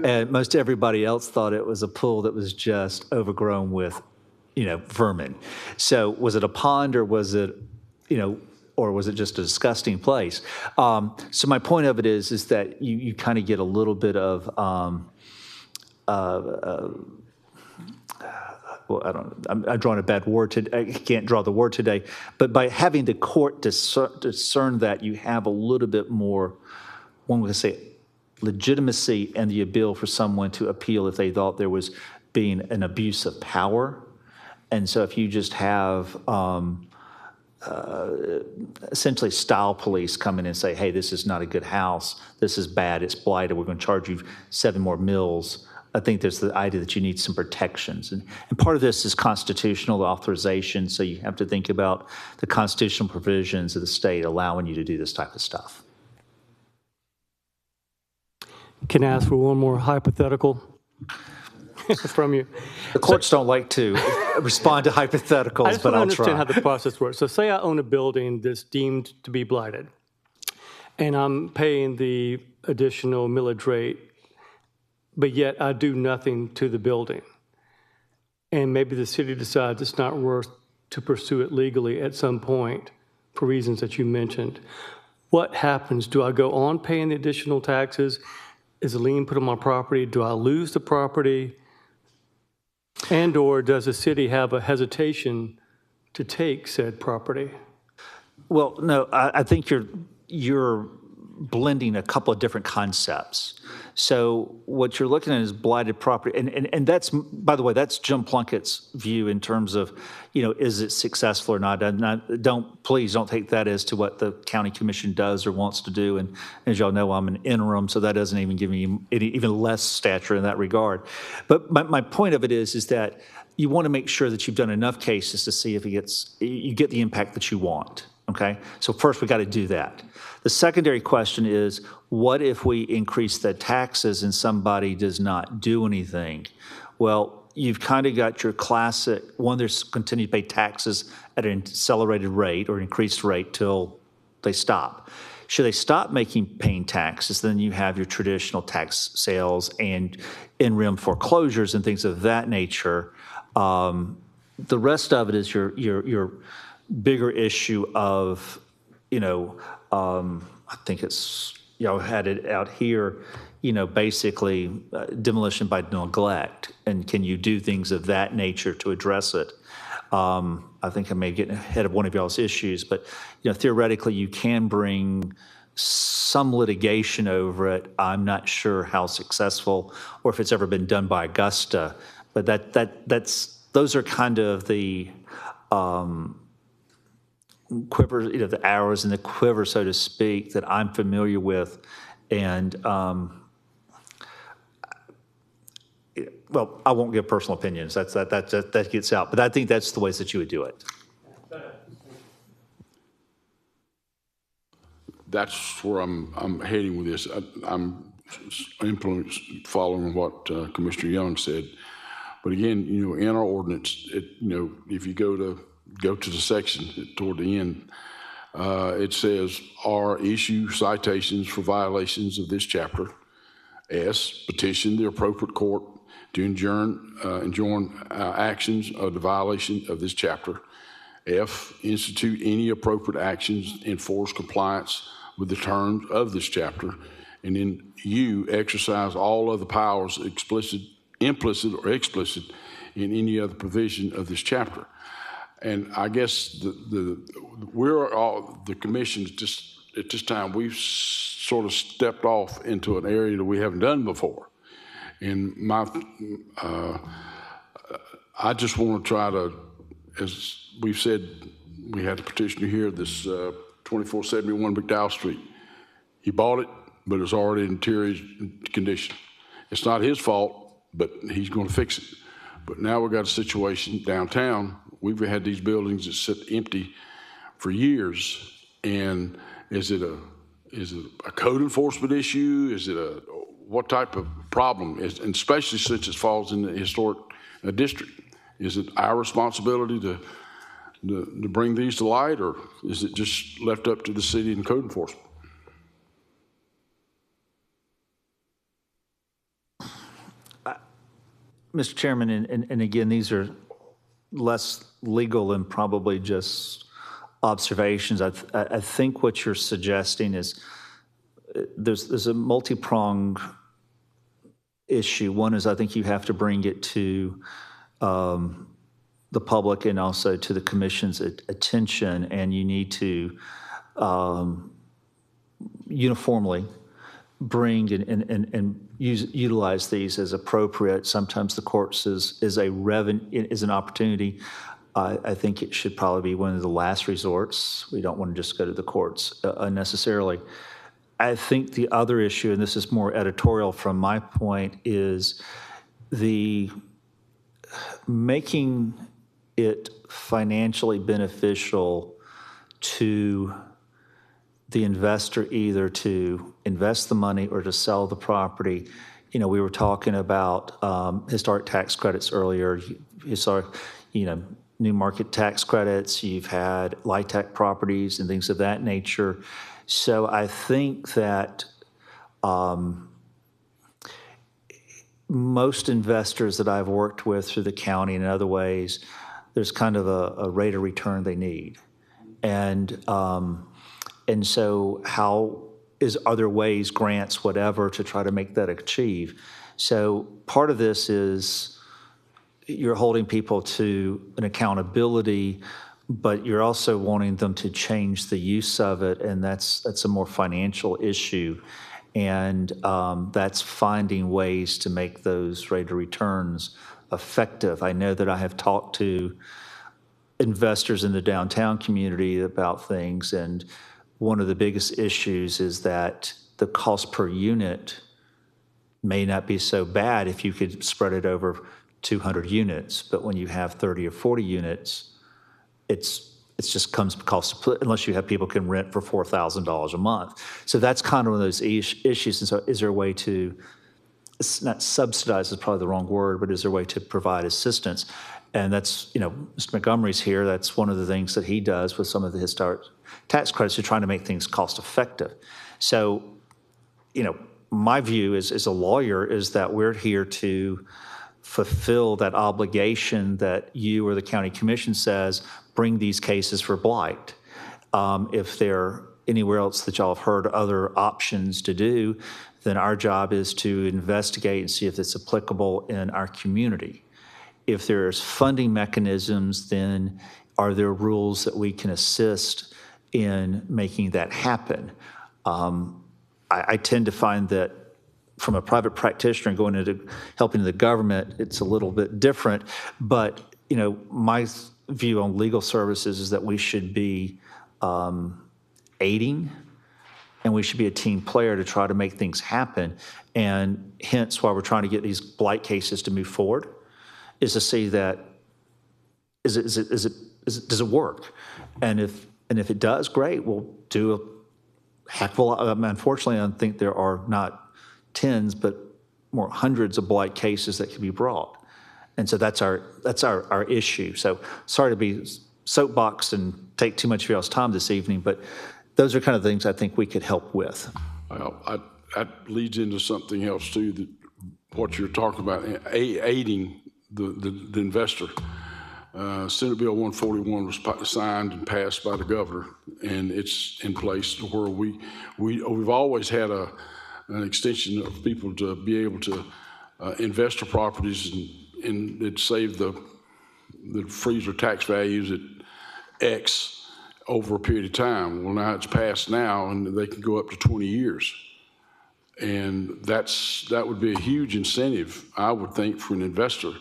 And most everybody else thought it was a pool that was just overgrown with, you know, vermin. So was it a pond or was it, you know, or was it just a disgusting place? So my point of it is that you kind of get a little bit of, well, I don't know, I'm drawing a bad word today. I can't draw the word today, but by having the court discern that, you have a little bit more, one would say, legitimacy and the ability for someone to appeal if they thought there was being an abuse of power. And so if you just have essentially style police come in and say, hey, this is not a good house, this is bad, it's blighted, we're going to charge you 7 more mills, I think there's the idea that you need some protections. And part of this is constitutional authorization, so you have to think about the constitutional provisions of the state allowing you to do this type of stuff. Can I ask for one more hypothetical from you? The courts don't like to respond to hypotheticals, I just but want to I'll understand try. how the process works. So say I own a building that's deemed to be blighted, and I'm paying the additional millage rate, but yet I do nothing to the building. And maybe the city decides it's not worth to pursue it legally at some point for reasons that you mentioned. What happens? Do I go on paying the additional taxes? Is a lien put on my property? Do I lose the property? And or does the city have a hesitation to take said property? Well, no, I think you're blending a couple of different concepts. So what you're looking at is blighted property, and that's, by the way, that's Jim Plunkett's view in terms of, you know, is it successful or not? Please don't take that as to what the county commission does or wants to do. And as y'all know, I'm an interim, so that doesn't even give me any, even less stature in that regard. But my point of it is that you want to make sure that you've done enough cases to see if you get the impact that you want. Okay, so first we got to do that. The secondary question is, what if we increase the taxes and somebody does not do anything? Well, you've kind of got your classic, one, there's continue to pay taxes at an accelerated rate or increased rate till they stop. Should they stop paying taxes, then you have your traditional tax sales and in-rem foreclosures and things of that nature. The rest of it is your bigger issue of, you know, I think it's, you know, had it out here, you know, basically demolition by neglect. And can you do things of that nature to address it? I think I may get ahead of one of y'all's issues, but, you know, theoretically you can bring some litigation over it. I'm not sure how successful or if it's ever been done by Augusta, but those are kind of the quiver, you know, the arrows in the quiver, so to speak, that I'm familiar with. And, well, I won't give personal opinions. That gets out. But I think that's the ways that you would do it. That's where I'm heading with this. I'm influenced following what Commissioner Young said. But again, you know, in our ordinance, you know, if you go to the section toward the end, it says, R, issue citations for violations of this chapter. S, petition the appropriate court to enjoin actions of the violation of this chapter. F, institute any appropriate actions, enforce compliance with the terms of this chapter. And then U, exercise all other powers implicit or explicit in any other provision of this chapter. And I guess the commission just at this time, we've sort of stepped off into an area that we haven't done before. And I just want to try to, as we've said, we had a petitioner here, this 2471 McDowell Street. He bought it, but it's already in deteriorated condition. It's not his fault, but he's going to fix it. But now we've got a situation downtown. We've had these buildings that sit empty for years, and is it a code enforcement issue? Is it what type of problem? And especially since it falls in the historic district, is it our responsibility to bring these to light, or is it just left up to the city and code enforcement? Mr. Chairman, and again, these are less legal and probably just observations. I think what you're suggesting is there's a multi-pronged issue. One is I think you have to bring it to the public and also to the commission's attention, and you need to uniformly bring and utilize these as appropriate. Sometimes the courts is an opportunity. I think it should probably be one of the last resorts. We don't want to just go to the courts unnecessarily. I think the other issue, and this is more editorial from my point, is the making it financially beneficial to the investor either to invest the money or to sell the property. You know, we were talking about historic tax credits earlier, historic, new market tax credits. You've had LIHTC properties and things of that nature. So I think that most investors that I've worked with through the county and in other ways, there's kind of a rate of return they need. And so are there ways, grants, whatever, to try to make that achieve? So part of this is you're holding people to an accountability, but you're also wanting them to change the use of it, and that's a more financial issue. And that's finding ways to make those rate of returns effective. I know that I have talked to investors in the downtown community about things, and one of the biggest issues is that the cost per unit may not be so bad if you could spread it over 200 units, but when you have 30 or 40 units, it just comes cost, unless you have people can rent for $4,000 a month. So that's kind of one of those issues. And so is there a way to, it's not subsidize is probably the wrong word, but is there a way to provide assistance? And that's, Mr. Montgomery's here. That's one of the things that he does with some of the historic tax credits. You're trying to make things cost effective. So, my view as a lawyer is that we're here to fulfill that obligation that you or the county commission says, bring these cases for blight. If there anywhere else that y'all have heard other options to do, then our job is to investigate and see if it's applicable in our community. If there's funding mechanisms, then are there rules that we can assist in making that happen? I tend to find that from a private practitioner and going into helping the government, it's a little bit different. But, my view on legal services is that we should be aiding, and we should be a team player to try to make things happen. And hence why we're trying to get these blight cases to move forward, is to see that does it work? And if it does, great. We'll do a heck of a lot. Unfortunately, I think there are not tens, but more hundreds of blight cases that can be brought. And so that's our issue. So sorry to be soapbox and take too much of y'all's time this evening, but those are kind of things I think we could help with. Well, that leads into something else too, that what you're talking about, aiding the investor. Senate Bill 141 was signed and passed by the governor, and it's in place to where we've always had an extension of people to be able to invest their properties and it save the freeze their tax values at X over a period of time. Well, now it's passed now, and they can go up to 20 years. And that would be a huge incentive, I would think, for an investor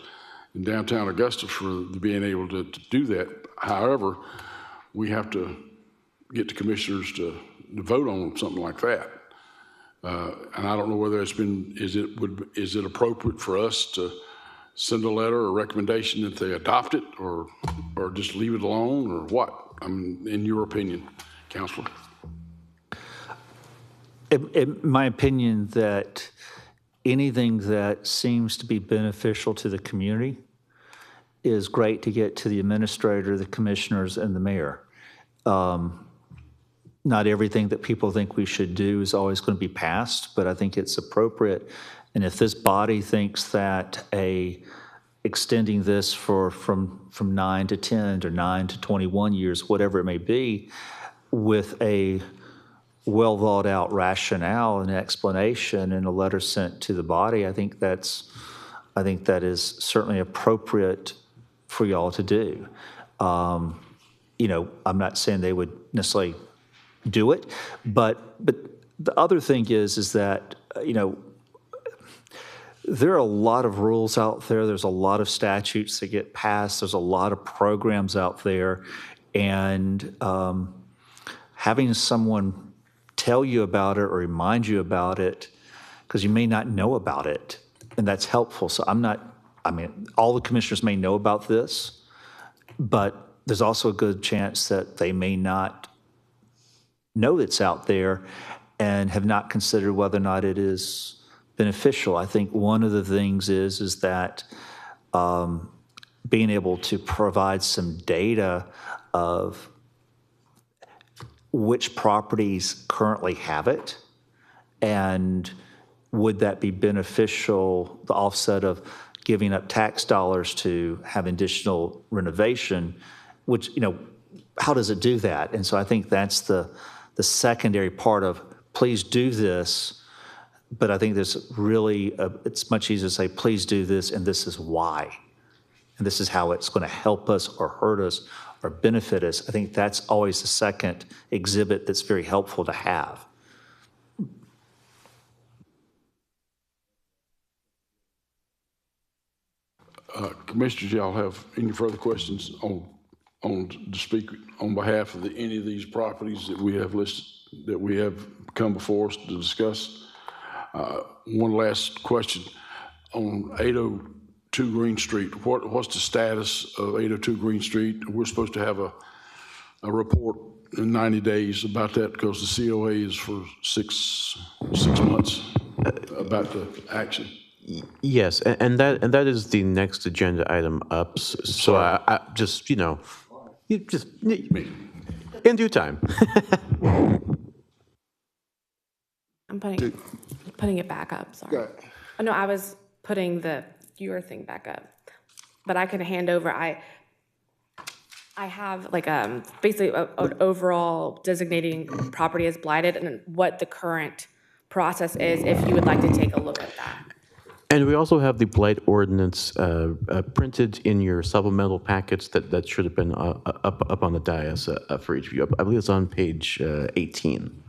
in downtown Augusta for being able to do that. However, we have to get the commissioners to vote on something like that. And I don't know whether is it appropriate for us to send a letter or recommendation that they adopt it or just leave it alone or what? I mean, in your opinion, Counselor? In my opinion, that anything that seems to be beneficial to the community is great to get to the administrator, the commissioners, and the mayor. Not everything that people think we should do is always going to be passed, but I think it's appropriate. And if this body thinks that extending this from 9 to 10 or 9 to 21 years, whatever it may be, with a well thought out rationale and explanation and a letter sent to the body, I think that is certainly appropriate for y'all to do. I'm not saying they would necessarily do it, but the other thing is that there are a lot of rules out there. There's a lot of statutes that get passed. There's a lot of programs out there, and having someone tell you about it or remind you about it, because you may not know about it, and that's helpful. So all the commissioners may know about this, but there's also a good chance that they may not know it's out there and have not considered whether or not it is beneficial. I think one of the things is that being able to provide some data of which properties currently have it, and would that be beneficial, the offset of giving up tax dollars to have additional renovation, which, how does it do that? And so I think that's the secondary part of please do this, but I think there's really, it's much easier to say, please do this, and this is why. And this is how it's going to help us or hurt us or benefit us. I think that's always the second exhibit that's very helpful to have. Commissioners, y'all have any further questions to speak on behalf of any of these properties that we have listed, that we have come before us to discuss? One last question on 802 Green Street. What's the status of 802 Green Street? We're supposed to have a report in 90 days about that because the COA is for six months about the action. Yes, and that is the next agenda item up. So I just, you just in due time. I'm putting it back up, sorry. Oh, no, I was putting your thing back up. But I can hand over, I have basically an overall designating property as blighted and what the current process is if you would like to take a look at that. And we also have the blight ordinance printed in your supplemental packets that should have been up on the dais for each of you. I believe it's on page 18.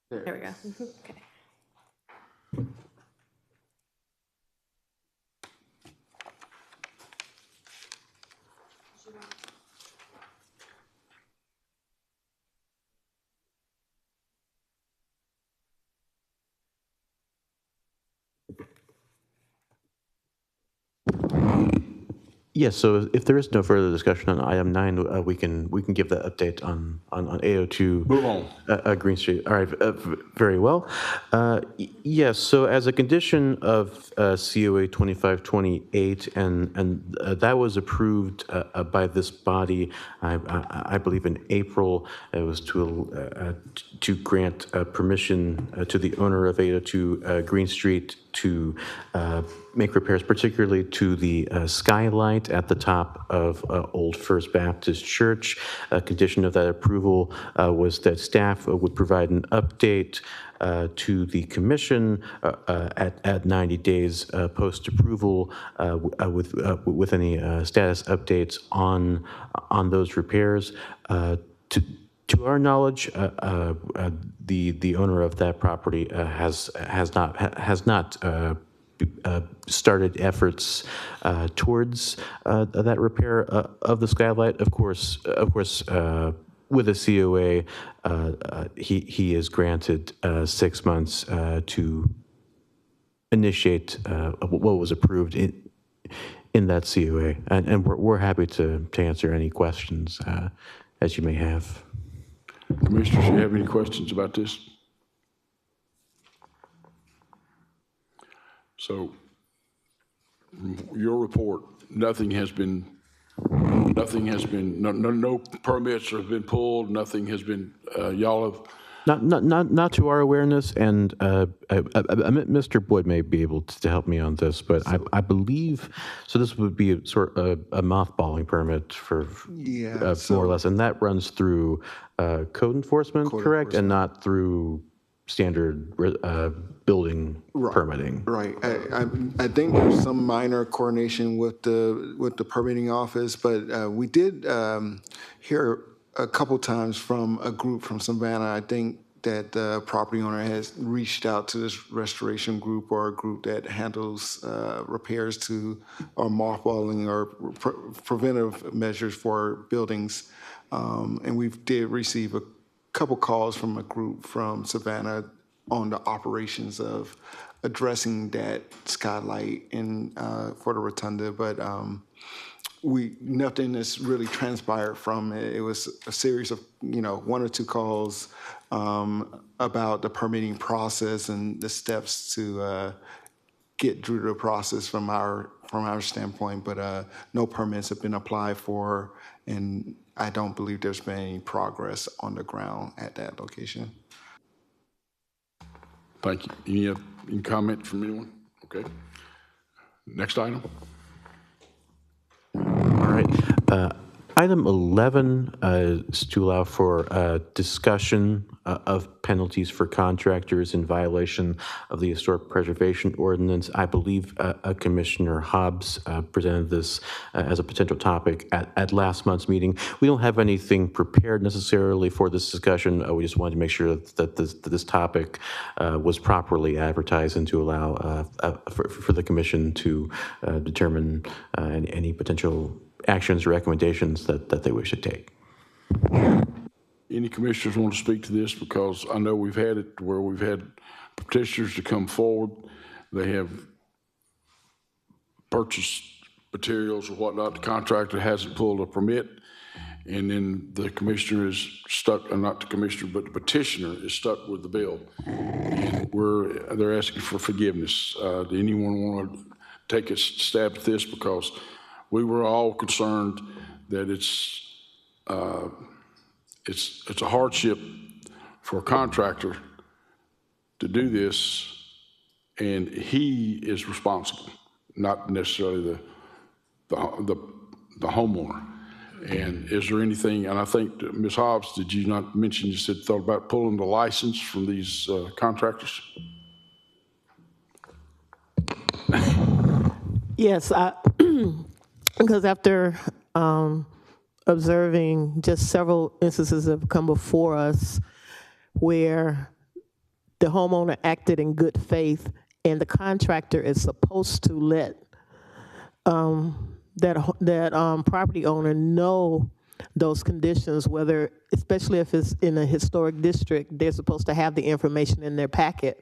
There we go. Okay. Yes, so if there is no further discussion on item 9, we can give that update on 802 Move on. Green Street. All right, very well. Yes, so as a condition of COA 2528, and that was approved by this body, I believe in April. It was to grant permission to the owner of 802 Green Street to make repairs, particularly to the skylight at the top of Old First Baptist Church. A condition of that approval was that staff would provide an update to the commission at 90 days post-approval with any status updates on those repairs. To our knowledge, the owner of that property has not started efforts towards that repair of the skylight. Of course, with a COA, he is granted 6 months to initiate what was approved in that COA, and we're happy to answer any questions as you may have. Commissioners, do you have any questions about this? So, your report, no permits have been pulled, nothing has been, y'all have, Not to our awareness, and Mr. Boyd may be able to help me on this, but I believe, so this would be a sort of a mothballing permit for more or less, and that runs through code enforcement, correct? And not through standard building permitting. Right. I think there's some minor coordination with the permitting office, but we did hear a couple times from a group from Savannah. I think that the property owner has reached out to this restoration group or a group that handles repairs to or mothballing or preventive measures for buildings. And we did receive a couple calls from a group from Savannah on the operations of addressing that skylight in for the rotunda, but nothing has really transpired from it. It was a series of 1 or 2 calls about the permitting process and the steps to get through the process from our standpoint, but no permits have been applied for, and I don't believe there's been any progress on the ground at that location. thank you. Any comment from anyone? Okay. Next item. All right. Item 11 is to allow for discussion of penalties for contractors in violation of the Historic Preservation Ordinance. I believe Commissioner Hobbs presented this as a potential topic at last month's meeting. We don't have anything prepared necessarily for this discussion. We just wanted to make sure that this topic was properly advertised and to allow for the commission to determine any potential actions or recommendations that they wish to take. Any commissioners want to speak to this? Because I know we've had it where we've had petitioners to come forward. They have purchased materials or whatnot. The contractor hasn't pulled a permit, and then the commissioner is stuck, not the commissioner, but the petitioner is stuck with the bill. And they're asking for forgiveness. Do anyone want to take a stab at this? Because we were all concerned that it's a hardship for a contractor to do this, and he is responsible, not necessarily the homeowner. And is there anything? And I think Ms. Hobbs, did you not mention you thought about pulling the license from these contractors? Yes, because after observing just several instances that have come before us where the homeowner acted in good faith and the contractor is supposed to let that property owner know those conditions, whether, especially if it's in a historic district, they're supposed to have the information in their packet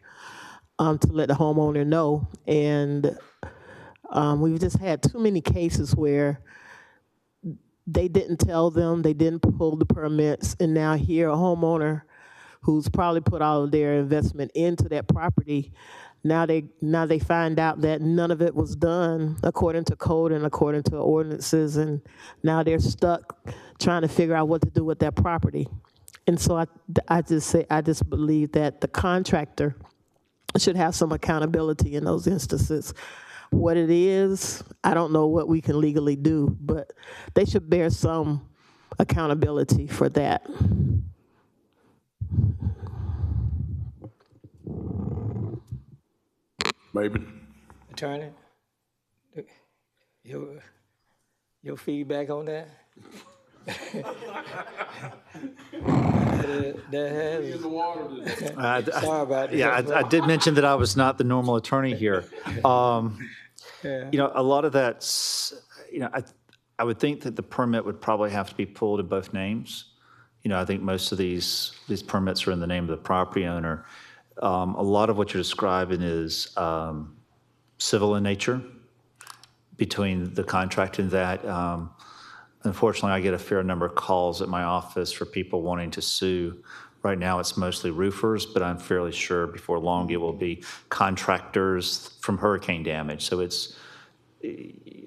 to let the homeowner know. And we've just had too many cases where they didn't tell them, they didn't pull the permits, and now here a homeowner who's probably put all of their investment into that property, now they find out that none of it was done according to code and according to ordinances, and now they're stuck trying to figure out what to do with that property. And so I just believe that the contractor should have some accountability in those instances. What it is, I don't know what we can legally do, but they should bear some accountability for that. Maybe. Attorney, your feedback on that? Sorry about that. Yeah, I did mention that I was not the normal attorney here. Yeah. You know, a lot of that's, you know, I would think that the permit would probably have to be pulled in both names. You know, I think most of these permits are in the name of the property owner. A lot of what you're describing is civil in nature between the contract and that. Unfortunately, I get a fair number of calls at my office for people wanting to sue. Right now, it's mostly roofers, but I'm fairly sure before long it will be contractors from hurricane damage. So it's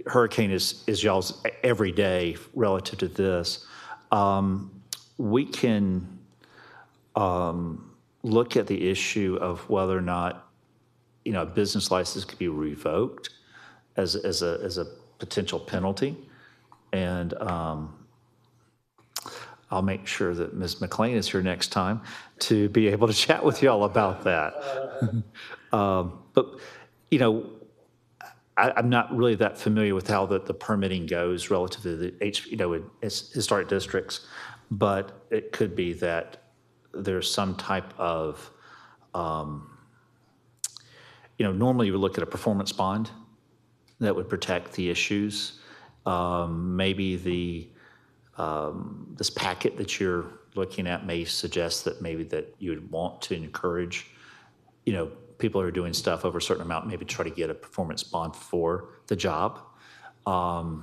hurricane is y'all's every day relative to this. We can look at the issue of whether or not, you know, a business license could be revoked as a potential penalty. And I'll make sure that Ms. McLean is here next time to be able to chat with y'all about that. But, you know, I'm not really that familiar with how the permitting goes relative to the historic districts, but it could be that there's some type of, normally you would look at a performance bond that would protect the issues. Maybe this packet that you're looking at may suggest that maybe that you would want to encourage, people who are doing stuff over a certain amount, maybe try to get a performance bond for the job. That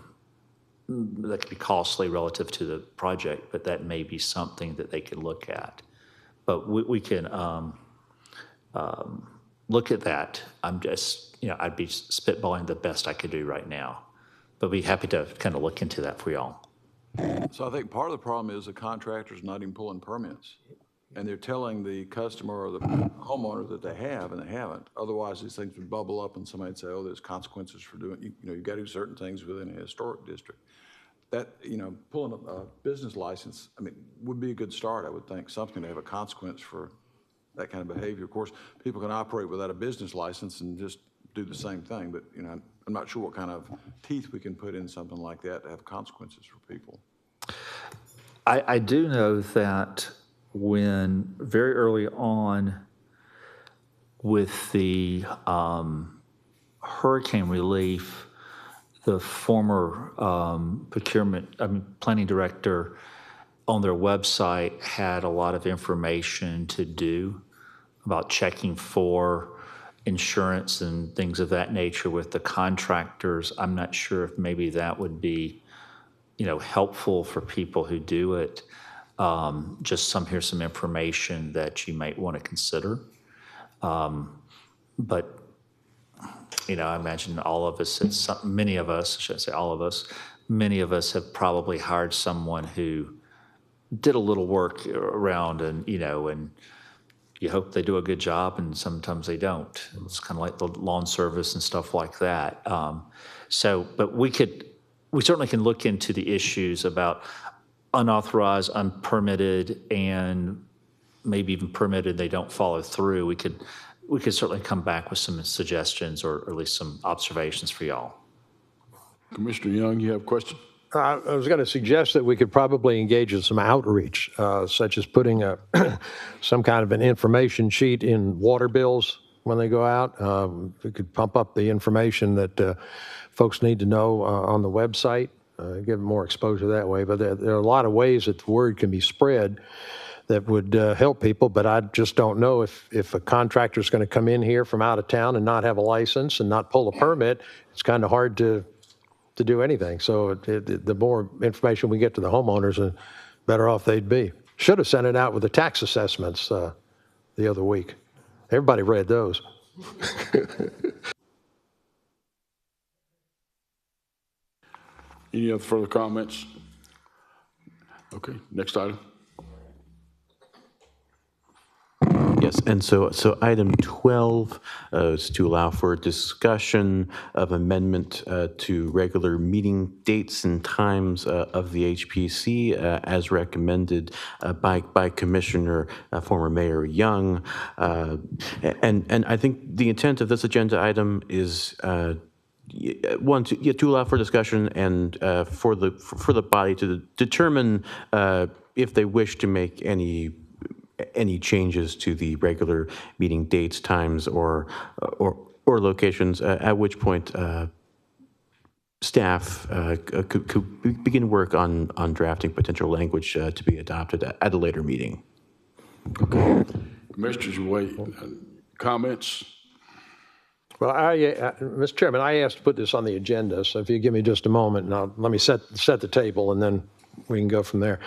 could be costly relative to the project, but that may be something that they could look at. But we can look at that. I'm just, I'd be spitballing the best I could do right now, but be happy to kind of look into that for y'all. So I think part of the problem is the contractor's not even pulling permits. And they're telling the customer or the homeowner that they have, and they haven't. Otherwise, these things would bubble up and somebody'd say, oh, there's consequences for doing, you've got to do certain things within a historic district. That, pulling a business license, would be a good start, I would think, something to have a consequence for that kind of behavior. Of course, people can operate without a business license and just do the same thing, but, I'm not sure what kind of teeth we can put in something like that to have consequences for people. I do know that when very early on with the hurricane relief, the former planning director on their website had a lot of information to do about checking for insurance and things of that nature with the contractors. I'm not sure if maybe that would be, helpful for people who do it. Just here's some information that you might want to consider. But, I imagine all of us, many of us, I shouldn't say all of us, many of us have probably hired someone who did a little work around and you hope they do a good job and sometimes they don't. It's kind of like the lawn service and stuff like that. But we certainly can look into the issues about unauthorized, unpermitted, and maybe even permitted, they don't follow through. We could certainly come back with some suggestions or at least some observations for y'all. Commissioner Young, you have a question? I was going to suggest that we could probably engage in some outreach, such as putting some kind of an information sheet in water bills when they go out. We could pump up the information that folks need to know on the website, give them more exposure that way. But there are a lot of ways that the word can be spread that would help people, but I just don't know if a contractor is going to come in here from out of town and not have a license and not pull a permit. It's kind of hard to do anything. So the more information we get to the homeowners, the better off they'd be. Should have sent it out with the tax assessments the other week. Everybody read those. Any other further comments? Okay, next item. Yes, Yes, and so item 12 is to allow for discussion of amendment to regular meeting dates and times of the HPC as recommended by Commissioner, former Mayor Young. And I think the intent of this agenda item is one, to allow for discussion and for the body to determine if they wish to make any changes to the regular meeting dates, times, or locations, at which point staff could begin work on drafting potential language to be adopted at a later meeting. Commissioners, wait. Comments? Well, Mr. Chairman, I asked to put this on the agenda, so if you give me just a moment, and let me set the table, and then we can go from there.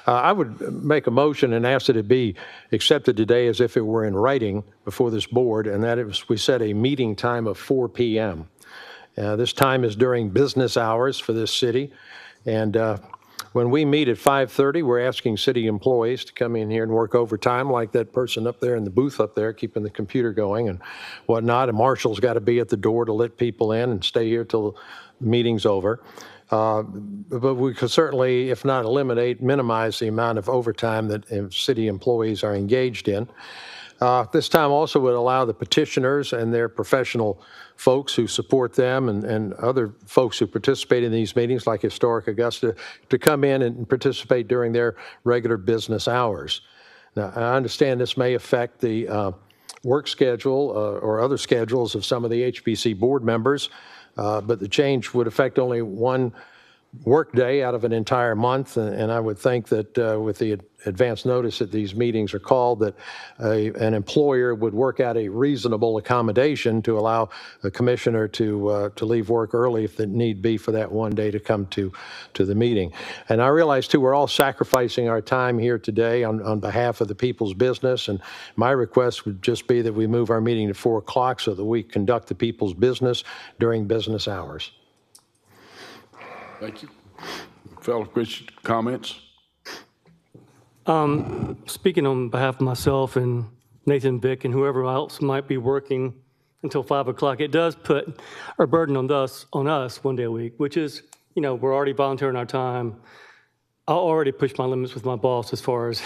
I would make a motion and ask that it be accepted today as if it were in writing before this board, and that we set a meeting time of 4 p.m. This time is during business hours for this city, and when we meet at 5:30, we're asking city employees to come in here and work overtime, like that person up there in the booth up there, keeping the computer going and whatnot. And Marshall's got to be at the door to let people in and stay here till the meeting's over. But we could certainly, if not eliminate, minimize the amount of overtime that city employees are engaged in. This time also would allow the petitioners and their professional folks who support them and other folks who participate in these meetings, like Historic Augusta, to come in and participate during their regular business hours. Now, I understand this may affect the work schedule or other schedules of some of the HPC board members, but the change would affect only one workday out of an entire month, and I would think that with the advance notice that these meetings are called, that an employer would work out a reasonable accommodation to allow a commissioner to leave work early if the need be for that one day to come to the meeting. And I realize too, we're all sacrificing our time here today on behalf of the people's business, and my request would just be that we move our meeting to 4 o'clock so that we conduct the people's business during business hours. Thank you. Fellow Christian, comments? Speaking on behalf of myself and Nathan Vick and whoever else might be working until 5 o'clock, it does put a burden on us 1 day a week, which is, we're already volunteering our time. I already pushed my limits with my boss as far as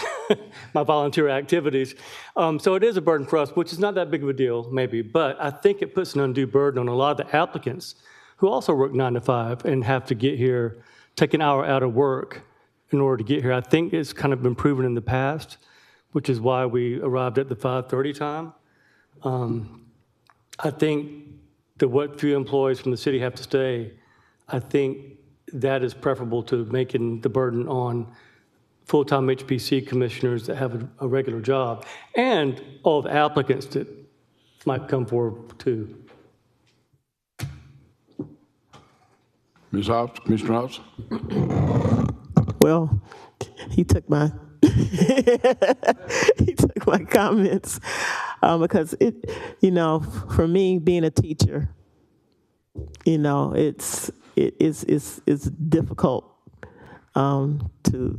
my volunteer activities. So it is a burden for us, which is not that big of a deal, maybe, but I think it puts an undue burden on a lot of the applicants who also work 9 to 5 and have to get here, take an hour out of work in order to get here. I think it's kind of been proven in the past, which is why we arrived at the 5:30 time. I think that what few employees from the city have to stay, I think that is preferable to making the burden on full-time HPC commissioners that have a regular job and all the applicants that might come forward too. Ms. Hobbs, Commissioner Hobbs? Well, he took my he took my comments because for me being a teacher, it's difficult to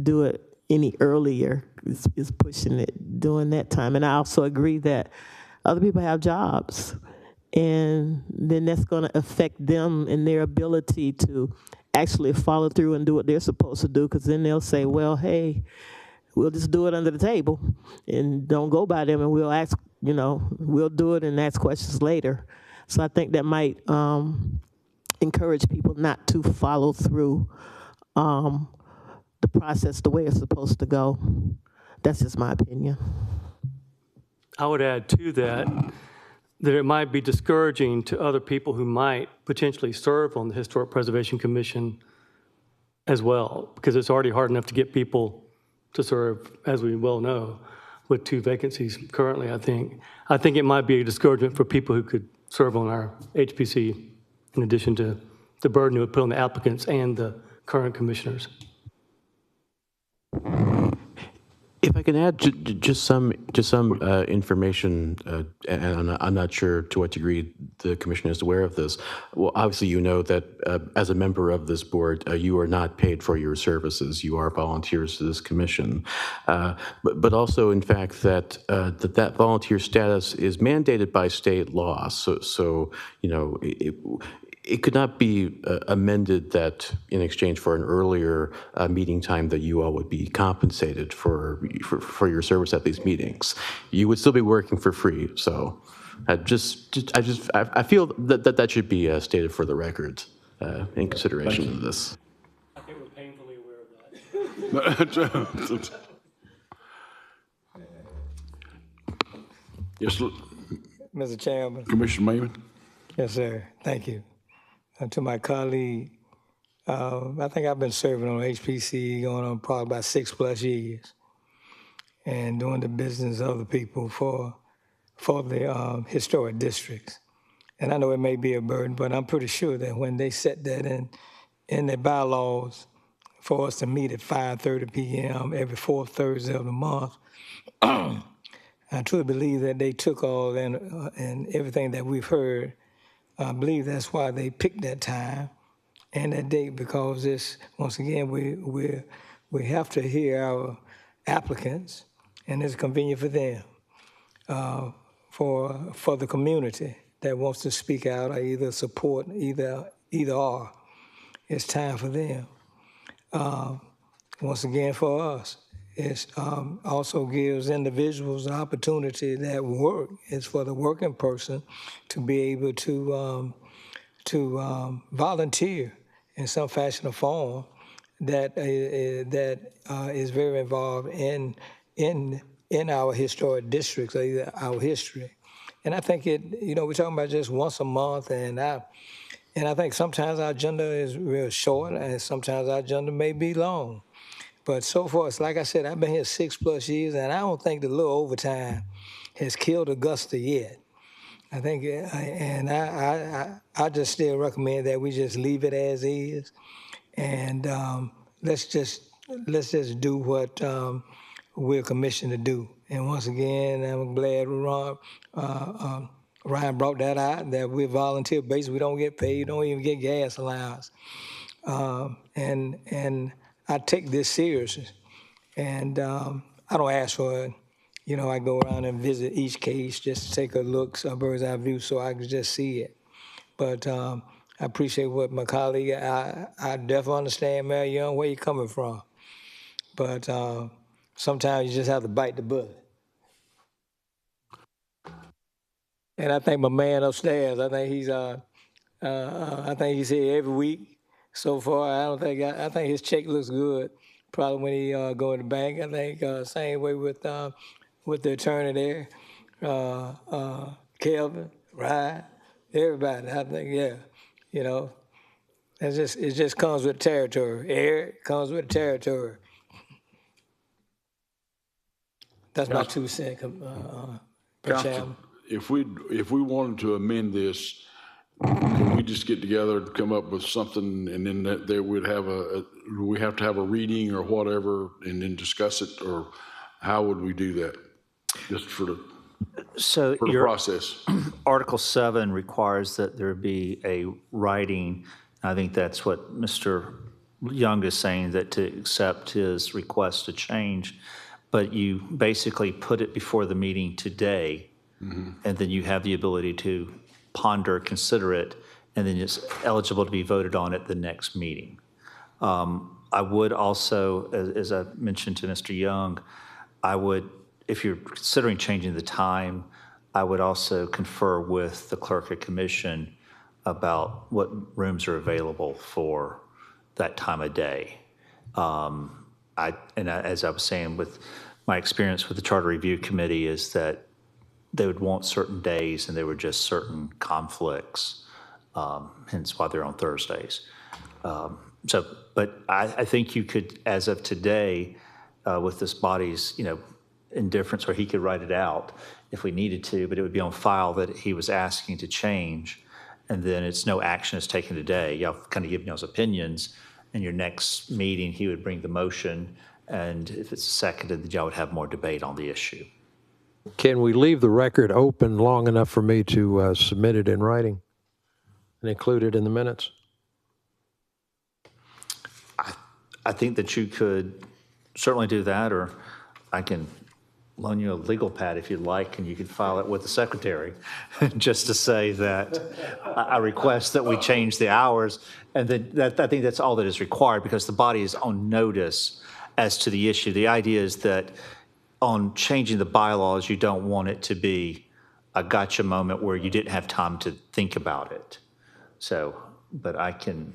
do it any earlier. Is pushing it during that time, and I also agree that other people have jobs. And then that's going to affect them and their ability to actually follow through and do what they're supposed to do, because then they'll say, well, hey, we'll just do it under the table and don't go by them, and we'll ask, we'll do it and ask questions later. So I think that might encourage people not to follow through the process the way it's supposed to go. That's just my opinion. I would add to that it might be discouraging to other people who might potentially serve on the Historic Preservation Commission as well, because it's already hard enough to get people to serve, as we well know, with 2 vacancies currently, I think. I think it might be a discouragement for people who could serve on our HPC, in addition to the burden it would put on the applicants and the current commissioners. If I can add just some information, and I'm not sure to what degree the commission is aware of this. Well, obviously, you know that as a member of this board, you are not paid for your services. You are volunteers to this commission. But also, in fact, that volunteer status is mandated by state law. So you know, it could not be amended that in exchange for an earlier meeting time that you all would be compensated for your service at these meetings. You would still be working for free. So I feel that should be stated for the record in consideration of this. I think we're painfully aware of that. Yes, Mr. Chairman. Commissioner Mayman. Yes, sir. Thank you. To my colleague, I think I've been serving on HPC going on probably about 6+ years and doing the business of the people for the historic districts. And I know it may be a burden, but I'm pretty sure that when they set that in their bylaws for us to meet at 5:30 p.m. every fourth Thursday of the month, I truly believe that they took all and everything that we've heard. I believe that's why they picked that time and that date, because this, once again, we have to hear our applicants, and it's convenient for them, for the community that wants to speak out or either support either or. It's time for them. Once again, for us, it also gives individuals the opportunity that work. It's for the working person to be able to volunteer in some fashion or form that is very involved in our historic districts, or our history. And I think we're talking about just once a month, and I think sometimes our agenda is real short, and sometimes our agenda may be long. But so far, it's like I said, I've been here 6+ years, and I don't think the little overtime has killed Augusta yet. I think, and I just still recommend that we just leave it as is, and let's just do what we're commissioned to do. And once again, I'm glad Ryan brought that out, that we're volunteer based. We don't get paid, don't even get gas allowance, and I take this seriously, and I don't ask for it. I go around and visit each case just to take a look, a bird's eye view, so I can just see it. But I appreciate what my colleague, I definitely understand, Mayor Young, where you're coming from. But sometimes you just have to bite the bullet. And I think my man upstairs, I think he's here every week. So far, I think his check looks good. Probably when he go to the bank, I think same way with the attorney there, Kelvin, Ryan, everybody. I think, it just comes with territory. Eric comes with territory. That's my 2 cents, Chairman. If we wanted to amend this, can we just get together and come up with something, and then there would have we have to have a reading or whatever, and then discuss it, or how would we do that? Just for the process. Article 7 requires that there be a writing. I think that's what Mr. Young is saying, that to accept his request to change, but you basically put it before the meeting today, and then you have the ability to ponder, consider it, and then it's eligible to be voted on at the next meeting. I would also, as I mentioned to Mr. Young, if you're considering changing the time, I would also confer with the clerk of commission about what rooms are available for that time of day. As I was saying, with my experience with the Charter Review Committee, is that they would want certain days, and there were just certain conflicts, hence why they're on Thursdays. But I think you could, as of today, with this body's, indifference, or he could write it out if we needed to, but it would be on file that he was asking to change, and then it's no action is taken today. Y'all kind of give y'all's opinions, and your next meeting, he would bring the motion, and if it's seconded, y'all would have more debate on the issue. Can we leave the record open long enough for me to submit it in writing and include it in the minutes? I think that you could certainly do that, or I can loan you a legal pad if you'd like, and you could file it with the secretary, just to say that I request that we change the hours, and that I think that's all that is required, because the body is on notice as to the issue. The idea is that on changing the bylaws, you don't want it to be a gotcha moment where you didn't have time to think about it. So, but I can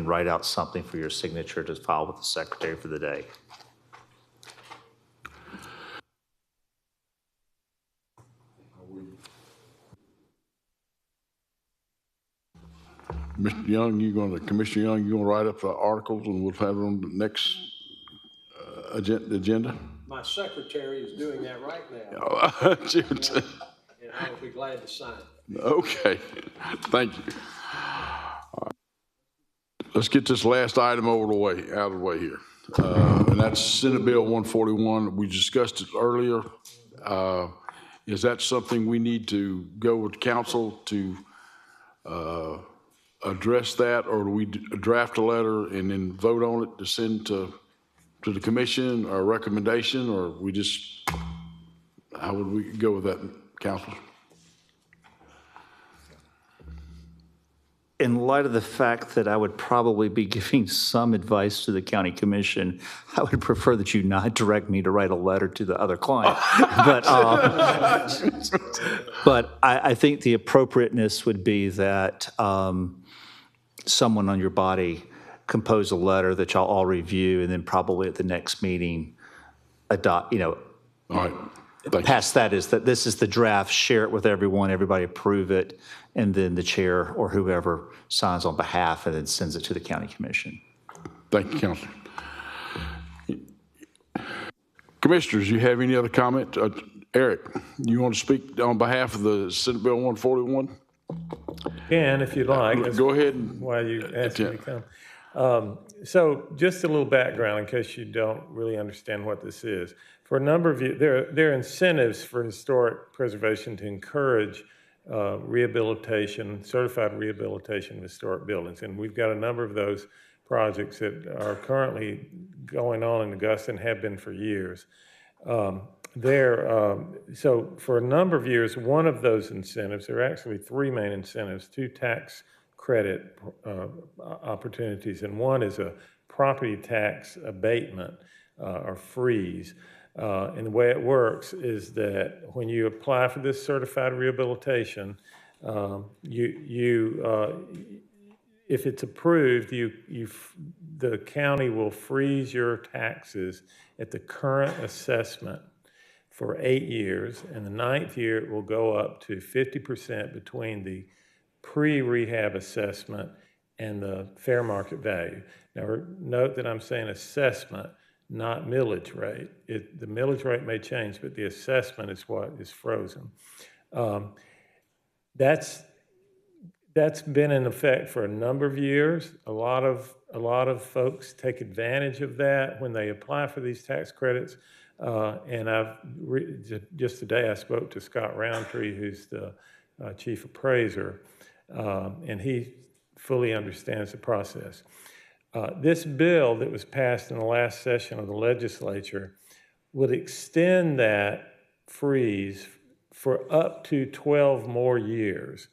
write out something for your signature to file with the secretary for the day. Mr. Young, Commissioner Young, you gonna write up the articles and we'll have it on the next agenda? My secretary is doing that right now. And I will be glad to sign it. Okay, thank you. Let's get this last item out of the way here. And that's Senate Bill 141. We discussed it earlier. Is that something we need to go with council to address that, or do we draft a letter and then vote on it to send to the commission, or a recommendation, or we just, how would we go with that, council? In light of the fact that I would probably be giving some advice to the county commission, I would prefer that you not direct me to write a letter to the other client. But I think the appropriateness would be that someone on your body compose a letter that y'all all review, and then probably at the next meeting adopt, All right. Past that is that this is the draft, share it with everyone, everybody approve it, and then the chair or whoever signs on behalf and then sends it to the county commission. Thank you, Councilor. Commissioners, you have any other comment? Eric, you want to speak on behalf of the Senate Bill 141? Can, if you'd like. Go ahead. While you ask me to come. So just a little background in case you don't really understand what this is. For a number of you, there are incentives for historic preservation to encourage rehabilitation, certified rehabilitation of historic buildings. And we've got a number of those projects that are currently going on in Augusta and have been for years. So for a number of years, one of those incentives, there are actually three main incentives, two tax credit opportunities, and one is a property tax abatement or freeze. And the way it works is that when you apply for this certified rehabilitation, if it's approved, the county will freeze your taxes at the current assessment for 8 years, and the 9th year it will go up to 50% between the pre-rehab assessment and the fair market value. Now, note that I'm saying assessment, not millage rate. The millage rate may change, but the assessment is what is frozen. That's been in effect for a number of years. A lot of folks take advantage of that when they apply for these tax credits. And just today I spoke to Scott Roundtree, who's the chief appraiser, and he fully understands the process. This bill that was passed in the last session of the legislature would extend that freeze for up to 12 more years.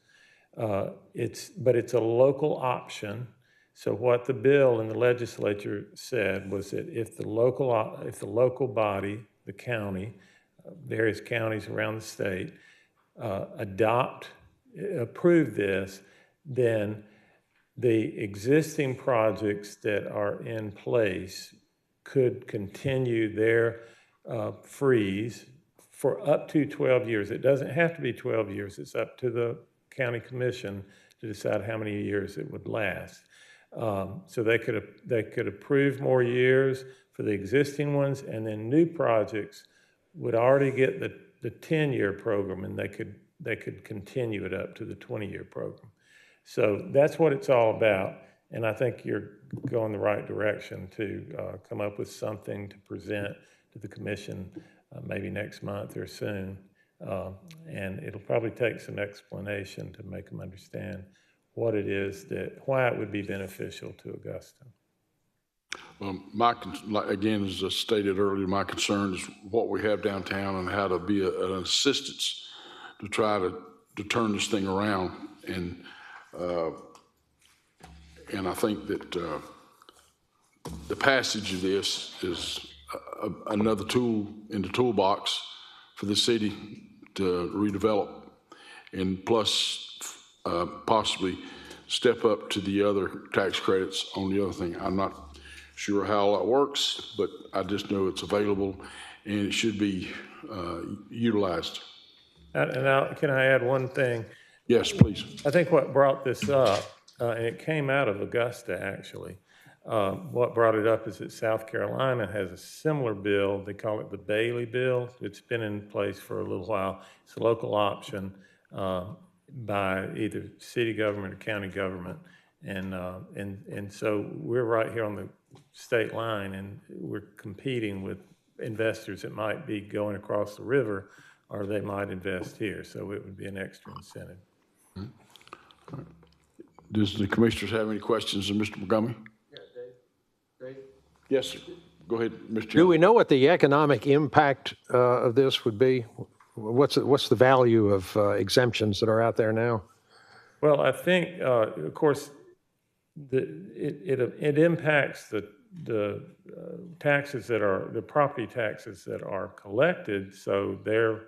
But it's a local option. So what the bill in the legislature said was that if the local body, the county, various counties around the state, approve this, then the existing projects that are in place could continue their freeze for up to 12 years. It doesn't have to be 12 years. It's up to the county commission to decide how many years it would last. So they could approve more years for the existing ones, and then new projects would already get the 10-year program, and they could continue it up to the 20-year program. So that's what it's all about, and I think you're going the right direction to come up with something to present to the commission maybe next month or soon. And it'll probably take some explanation to make them understand what it is why it would be beneficial to Augusta. Again, as I stated earlier, my concern is what we have downtown and how to be an assistance to try to turn this thing around. And I think that the passage of this is another tool in the toolbox for the city to redevelop, and plus possibly step up to the other tax credits on the other thing. I'm not sure how that works, but I just know it's available and it should be utilized. And now, can I add one thing? Yes, please. I think what brought this up, and it came out of Augusta actually, what brought it up is that South Carolina has a similar bill. They call it the Bailey Bill. It's been in place for a little while. It's a local option by either city government or county government. And so we're right here on the state line, and we're competing with investors that might be going across the river, or they might invest here. So it would be an extra incentive. Does the commissioners have any questions of Mr. Montgomery? Dave? Yes, sir. Go ahead, Mr. Chairman. Do we know what the economic impact of this would be? What's the value of exemptions that are out there now? Well, I think, of course, it impacts the taxes that are the property taxes that are collected. So they're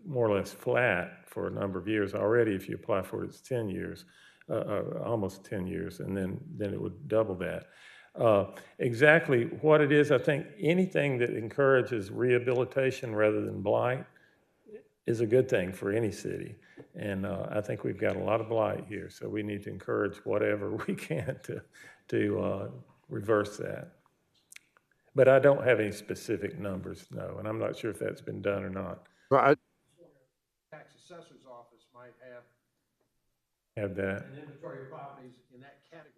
more or less flat for a number of years already. If you apply for it, it's 10 years, almost 10 years, and then it would double that. Exactly what it is, I think anything that encourages rehabilitation rather than blight is a good thing for any city. And I think we've got a lot of blight here, so we need to encourage whatever we can to reverse that. But I don't have any specific numbers, no, and I'm not sure if that's been done or not. Well, Tax assessor's office might Have that. an inventory of properties in that category.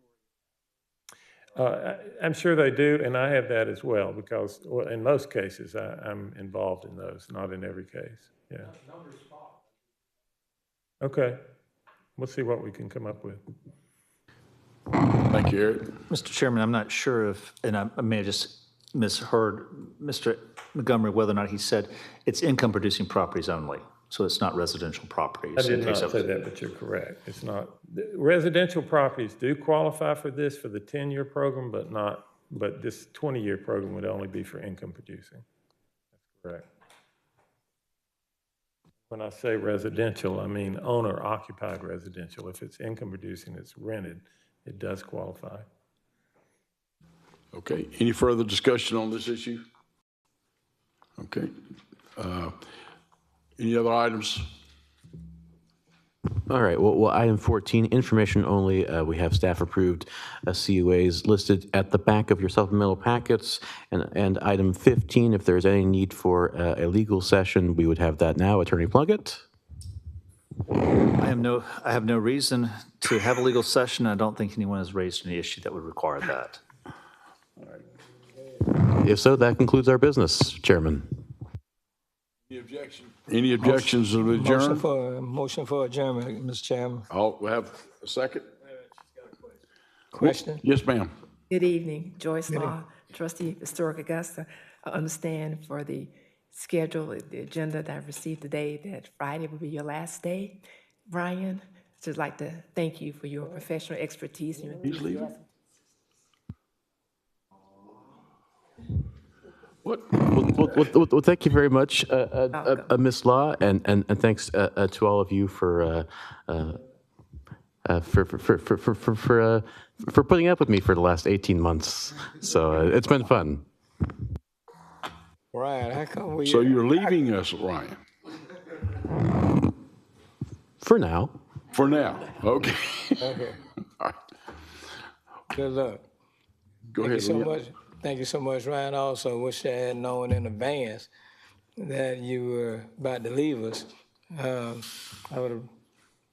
I'm sure they do, and I have that as well, because in most cases I'm involved in those, not in every case. Yeah. Numbers small. Okay. We'll see what we can come up with. Thank you, Eric. Mr. Chairman, I'm not sure if, and I may have just misheard Mr. Montgomery, whether or not he said it's income producing properties only. So it's not residential properties. I did not say that, but you're correct. It's not. Residential properties do qualify for this, for the 10-year program, but this 20-year program would only be for income producing. That's correct. When I say residential, I mean owner-occupied residential. If it's income producing, it's rented, it does qualify. Okay. Any further discussion on this issue? Okay. Any other items? All right, well, item 14, information only. We have staff-approved CUAs listed at the back of your supplemental packets. And item 15, if there's any need for a legal session, we would have that now. Attorney Plunkett? I have no reason to have a legal session. I don't think anyone has raised any issue that would require that. If so, that concludes our business, Chairman. Any objections to adjourn? Motion for adjournment, Mr. Chairman. We have a second? Question? Yes, ma'am. Good evening, Joyce Law, trustee, Historic Augusta. I understand for the schedule, the agenda that I received today, that Friday will be your last day. Brian, I'd just like to thank you for your professional expertise and your enthusiasm. Well, thank you very much, Ms. Law, and thanks to all of you for putting up with me for the last 18 months. So it's been fun. Ryan, how come we... So you're leaving us, Ryan? For now. For now, okay. Okay. All right. Good luck. Go ahead, Thank you so Leah. much. Thank you so much, Ryan. Also, wish I had known in advance that you were about to leave us. I would have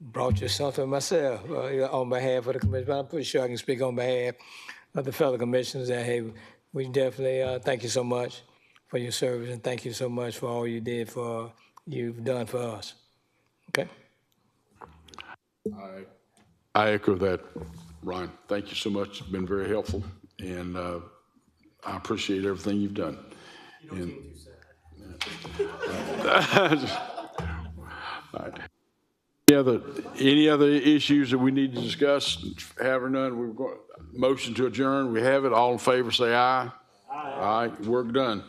brought you something myself on behalf of the commission. But I'm pretty sure I can speak on behalf of the fellow commissioners that, hey, we definitely thank you so much for your service, and thank you so much for all you've done for us. Okay? I echo that, Ryan. Thank you so much. It's been very helpful, and I appreciate everything you've done. You don't seem too sad. All right. Any other issues that we need to discuss? Have or none? We've got motion to adjourn. We have it. All in favor, say aye. Aye. Aye. Work done.